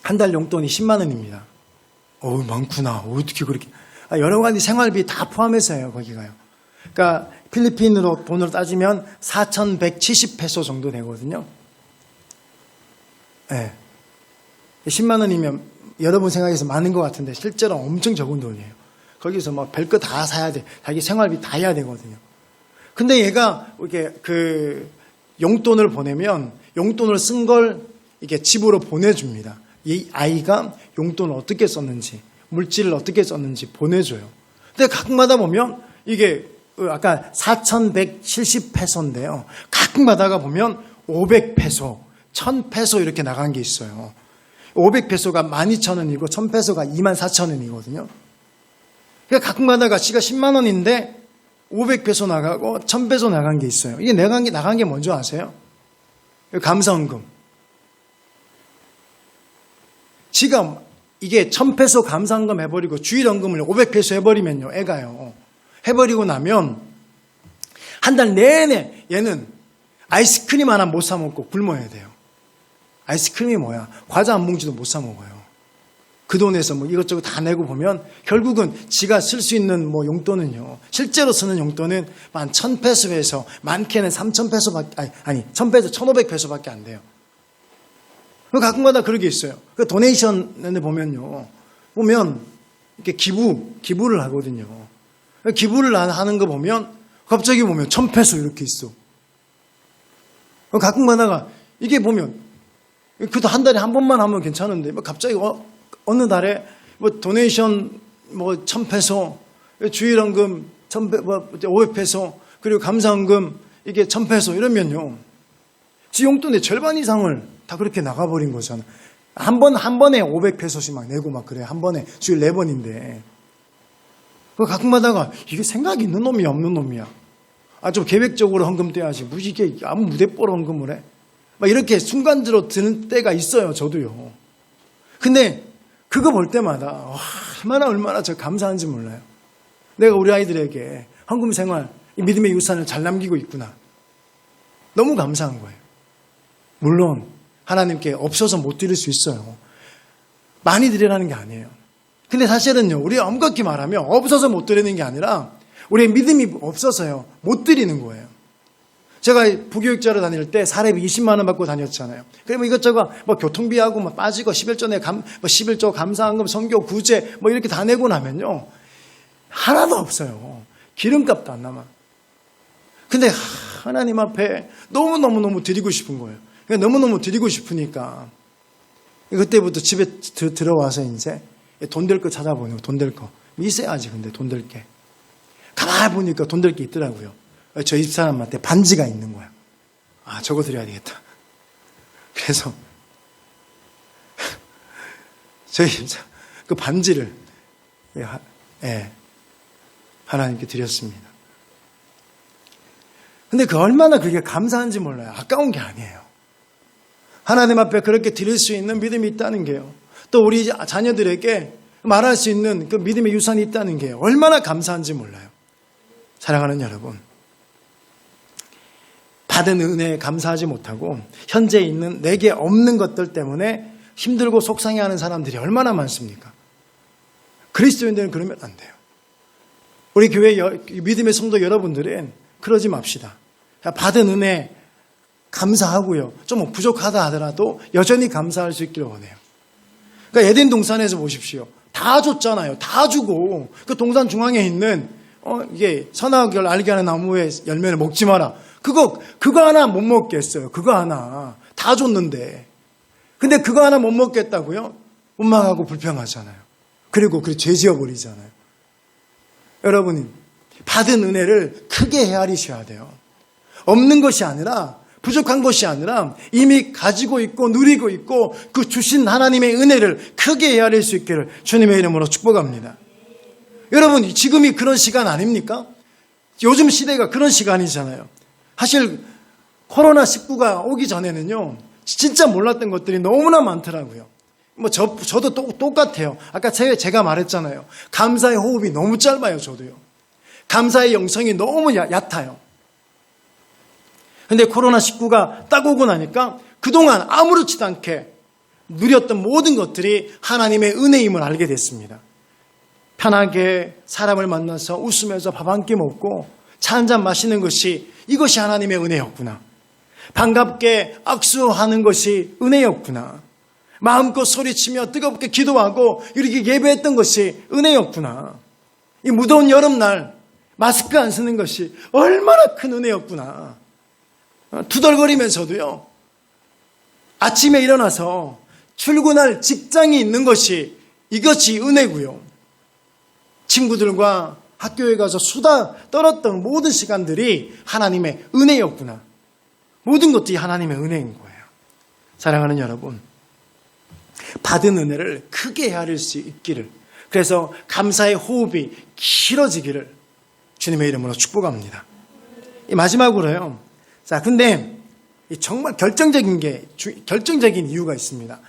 한 달 용돈이 10만 원입니다. 많구나. 어떻게 그렇게. 여러 가지 생활비 다 포함해서요, 거기 가요. 그러니까 필리핀으로 돈으로 따지면 4,170페소 정도 되거든요. 네. 10만 원이면 여러분 생각해서 많은 것 같은데 실제로 엄청 적은 돈이에요. 거기서 별거 다 사야 돼. 자기 생활비 다 해야 되거든요. 근데 얘가 이렇게 용돈을 보내면 용돈을 쓴 걸 이렇게 집으로 보내줍니다. 이 아이가 용돈을 어떻게 썼는지, 물질을 어떻게 썼는지 보내줘요. 근데 가끔마다 보면 이게 아까 4,170페소인데요. 가끔마다가 보면 500페소, 1,000페소 이렇게 나간 게 있어요. 500페소가 12,000원이고 1,000페소가 24,000원이거든요. 그러니까 가끔가다가 지가 10만 원인데 500페소 나가고 1,000페소 나간 게 있어요. 이게 나간 게 뭔지 아세요? 감사헌금. 지가 이게 1,000페소 감사헌금 해버리고 주일헌금을 500페소 해버리면요, 애가요. 해버리고 나면 한 달 내내 얘는 아이스크림 하나 못 사 먹고 굶어야 돼요. 아이스크림이 뭐야? 과자 한 봉지도 못 사 먹어요. 그 돈에서 뭐 이것저것 다 내고 보면 결국은 지가 쓸 수 있는 뭐 용돈은요. 실제로 쓰는 용돈은 1,000페소에서 많게는 3,000페소밖에, 아니 1,000페소, 1,500페소밖에 안 돼요. 가끔가다 그런 게 있어요. 그 도네이션에 보면요. 보면 이렇게 기부를 하거든요. 기부를 하는 거 보면 갑자기 보면 1,000페소 이렇게 있어. 가끔가다가 이게 보면 그래도 한 달에 한 번만 하면 괜찮은데 갑자기 어느 달에 뭐 도네이션 뭐 1,000페소, 주일헌금 500페소, 그리고 감사헌금 이게 1,000페소 이러면요. 지 용돈의 절반 이상을 다 그렇게 나가버린 거잖아. 한 번에 500페소씩 막 내고 막 그래. 한 번에 주일 4번인데. 가끔가다가 이게 생각이 있는 놈이야, 없는 놈이야. 좀 계획적으로 헌금 떼야지. 무지개 아무 무대뽀로 헌금을 해. 막 이렇게 순간적으로 드는 때가 있어요, 저도요. 근데 그거 볼 때마다 얼마나 저 감사한지 몰라요. 내가 우리 아이들에게 헌금 생활, 이 믿음의 유산을 잘 남기고 있구나. 너무 감사한 거예요. 물론 하나님께 없어서 못 드릴 수 있어요. 많이 드리라는 게 아니에요. 근데 사실은요, 우리가 엄격히 말하면 없어서 못 드리는 게 아니라 우리의 믿음이 없어서요, 못 드리는 거예요. 제가 부교육자로 다닐 때 사례비 20만 원 받고 다녔잖아요. 그러면 이것저것 뭐 교통비하고 뭐 빠지고 11조 11조 감사헌금, 선교, 구제 뭐 이렇게 다 내고 나면요, 하나도 없어요. 기름값도 안 남아. 근데 하나님 앞에 너무너무 드리고 싶은 거예요. 너무너무 드리고 싶으니까 그때부터 집에 들어와서 이제 돈 될 거 찾아보는 거, 돈 될 거. 있어야지, 근데 돈 될 게. 가만히 보니까 돈 될 게 있더라고요. 저희 집사람한테 반지가 있는 거야. 저거 드려야 되겠다. 그래서 저희 집사 그 반지를 하나님께 드렸습니다. 근데 얼마나 그게 감사한지 몰라요. 아까운 게 아니에요. 하나님 앞에 그렇게 드릴 수 있는 믿음이 있다는 게요. 또 우리 자녀들에게 말할 수 있는 그 믿음의 유산이 있다는 게 얼마나 감사한지 몰라요. 사랑하는 여러분, 받은 은혜에 감사하지 못하고 현재 있는 내게 없는 것들 때문에 힘들고 속상해하는 사람들이 얼마나 많습니까? 그리스도인들은 그러면 안 돼요. 우리 교회 믿음의 성도 여러분들은 그러지 맙시다. 받은 은혜 감사하고요. 좀 부족하다 하더라도 여전히 감사할 수 있기를 원해요. 그러니까 에덴 동산에서 보십시오. 다 줬잖아요. 다 주고 그 동산 중앙에 있는 이게 선악을 알게 하는 나무의 열매를 먹지 마라. 그거 하나 못 먹겠어요. 그거 하나 다 줬는데. 근데 그거 하나 못 먹겠다고요? 원망하고 불평하잖아요. 그리고 죄 지어버리잖아요. 여러분, 받은 은혜를 크게 헤아리셔야 돼요. 없는 것이 아니라, 부족한 것이 아니라 이미 가지고 있고 누리고 있고 그 주신 하나님의 은혜를 크게 헤아릴 수 있기를 주님의 이름으로 축복합니다. 여러분, 지금이 그런 시간 아닙니까? 요즘 시대가 그런 시간이잖아요. 사실 코로나19가 오기 전에는요, 진짜 몰랐던 것들이 너무나 많더라고요. 저도 똑같아요. 아까 제가 말했잖아요. 감사의 호흡이 너무 짧아요, 저도요. 감사의 영성이 너무 얕아요. 근데 코로나19가 딱 오고 나니까 그동안 아무렇지도 않게 누렸던 모든 것들이 하나님의 은혜임을 알게 됐습니다. 편하게 사람을 만나서 웃으면서 밥 한 끼 먹고 차 한 잔 마시는 것이 이것이 하나님의 은혜였구나. 반갑게 악수하는 것이 은혜였구나. 마음껏 소리치며 뜨겁게 기도하고 이렇게 예배했던 것이 은혜였구나. 이 무더운 여름날 마스크 안 쓰는 것이 얼마나 큰 은혜였구나. 투덜거리면서도요, 아침에 일어나서 출근할 직장이 있는 것이 이것이 은혜고요. 친구들과 학교에 가서 수다 떨었던 모든 시간들이 하나님의 은혜였구나. 모든 것들이 하나님의 은혜인 거예요. 사랑하는 여러분, 받은 은혜를 크게 헤아릴 수 있기를, 그래서 감사의 호흡이 길어지기를 주님의 이름으로 축복합니다. 마지막으로요. 자, 근데 정말 결정적인 이유가 있습니다.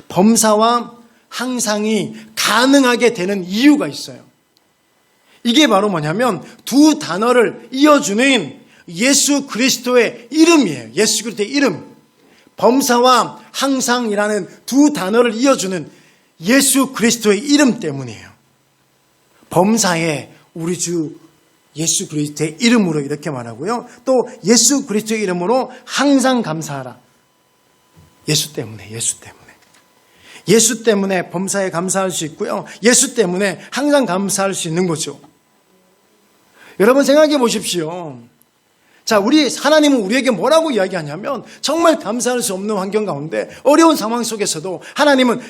범사와 항상이 가능하게 되는 이유가 있어요. 이게 바로 뭐냐면 두 단어를 이어주는 예수 그리스도의 이름이에요. 예수 그리스도의 이름. 범사와 항상이라는 두 단어를 이어주는 예수 그리스도의 이름 때문이에요. 범사에 우리 주 예수 그리스도의 이름으로 이렇게 말하고요. 또 예수 그리스도의 이름으로 항상 감사하라. 예수 때문에, 예수 때문에. 예수 때문에 범사에 감사할 수 있고요. 예수 때문에 항상 감사할 수 있는 거죠. 여러분 생각해 보십시오. 자, 하나님은 우리에게 뭐라고 이야기하냐면 정말 감사할 수 없는 환경 가운데 어려운 상황 속에서도 하나님은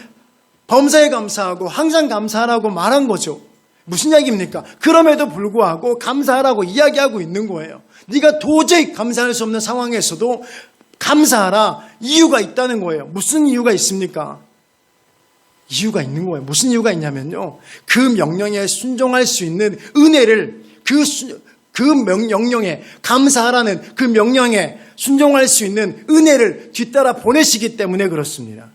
범사에 감사하고 항상 감사하라고 말한 거죠. 무슨 이야기입니까? 그럼에도 불구하고 감사하라고 이야기하고 있는 거예요. 네가 도저히 감사할 수 없는 상황에서도 감사하라. 이유가 있다는 거예요. 무슨 이유가 있습니까? 이유가 있는 거예요. 무슨 이유가 있냐면요. 그 명령에 순종할 수 있는 은혜를 그 명령에 감사하라는 그 명령에 순종할 수 있는 은혜를 뒤따라 보내시기 때문에 그렇습니다.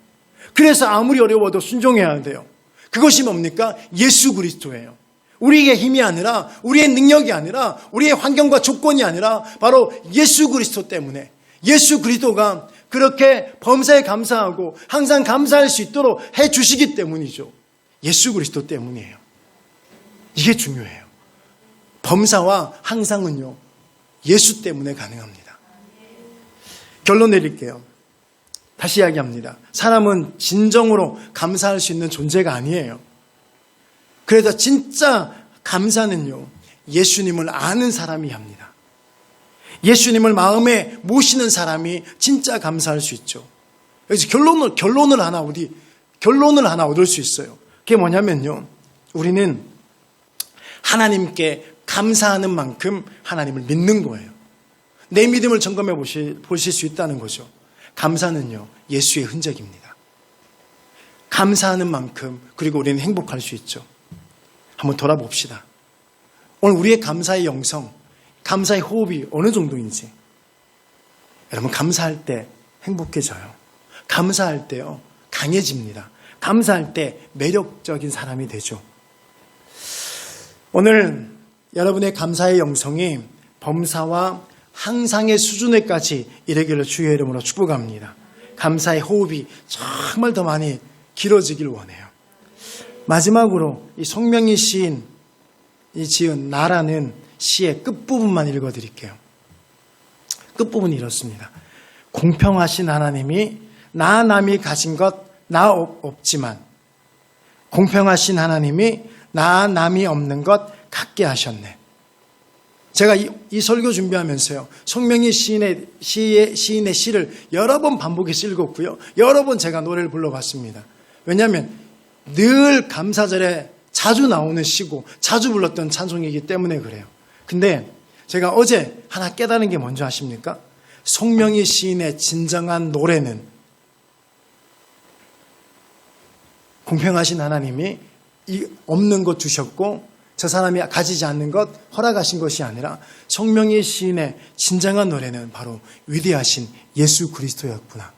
그래서 아무리 어려워도 순종해야 돼요. 그것이 뭡니까? 예수 그리스도예요. 우리의 힘이 아니라 우리의 능력이 아니라 우리의 환경과 조건이 아니라 바로 예수 그리스도 때문에 예수 그리스도가 그렇게 범사에 감사하고 항상 감사할 수 있도록 해주시기 때문이죠. 예수 그리스도 때문이에요. 이게 중요해요. 범사와 항상은요, 예수 때문에 가능합니다. 결론 내릴게요. 다시 이야기합니다. 사람은 진정으로 감사할 수 있는 존재가 아니에요. 그래서 진짜 감사는요, 예수님을 아는 사람이 합니다. 예수님을 마음에 모시는 사람이 진짜 감사할 수 있죠. 그래서 결론을 하나 얻을 수 있어요. 그게 뭐냐면요, 우리는 하나님께 감사하는 만큼 하나님을 믿는 거예요. 내 믿음을 점검해 보실 수 있다는 거죠. 감사는요, 예수의 흔적입니다. 감사하는 만큼 그리고 우리는 행복할 수 있죠. 한번 돌아봅시다. 오늘 우리의 감사의 영성, 감사의 호흡이 어느 정도인지. 여러분, 감사할 때 행복해져요. 감사할 때요, 강해집니다. 감사할 때 매력적인 사람이 되죠. 오늘 여러분의 감사의 영성이 범사와 항상의 수준에까지 이르기를 주의 이름으로 축복합니다. 감사의 호흡이 정말 더 많이 길어지길 원해요. 마지막으로 이 송명희 시인이 지은 나라는 시의 끝부분만 읽어드릴게요. 끝부분이 이렇습니다. 공평하신 하나님이 나 남이 가진 것 나 없지만 공평하신 하나님이 나 남이 없는 것 갖게 하셨네. 제가 이 설교 준비하면서요, 송명희 시인의 시를 여러 번 반복해서 읽었고요, 여러 번 제가 노래를 불러봤습니다. 왜냐하면 늘 감사절에 자주 나오는 시고 자주 불렀던 찬송이기 때문에 그래요. 근데 제가 어제 하나 깨달은 게 뭔지 아십니까? 송명희 시인의 진정한 노래는 공평하신 하나님이 없는 것 주셨고 저 사람이 가지지 않는 것 허락하신 것이 아니라 송명희 시인의 진정한 노래는 바로 위대하신 예수 그리스도였구나.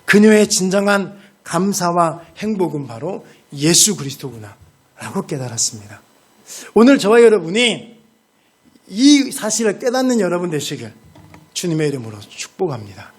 그녀의 진정한 감사와 행복은 바로 예수 그리스도구나 라고 깨달았습니다. 오늘 저와 여러분이 이 사실을 깨닫는 여러분 되시길 주님의 이름으로 축복합니다.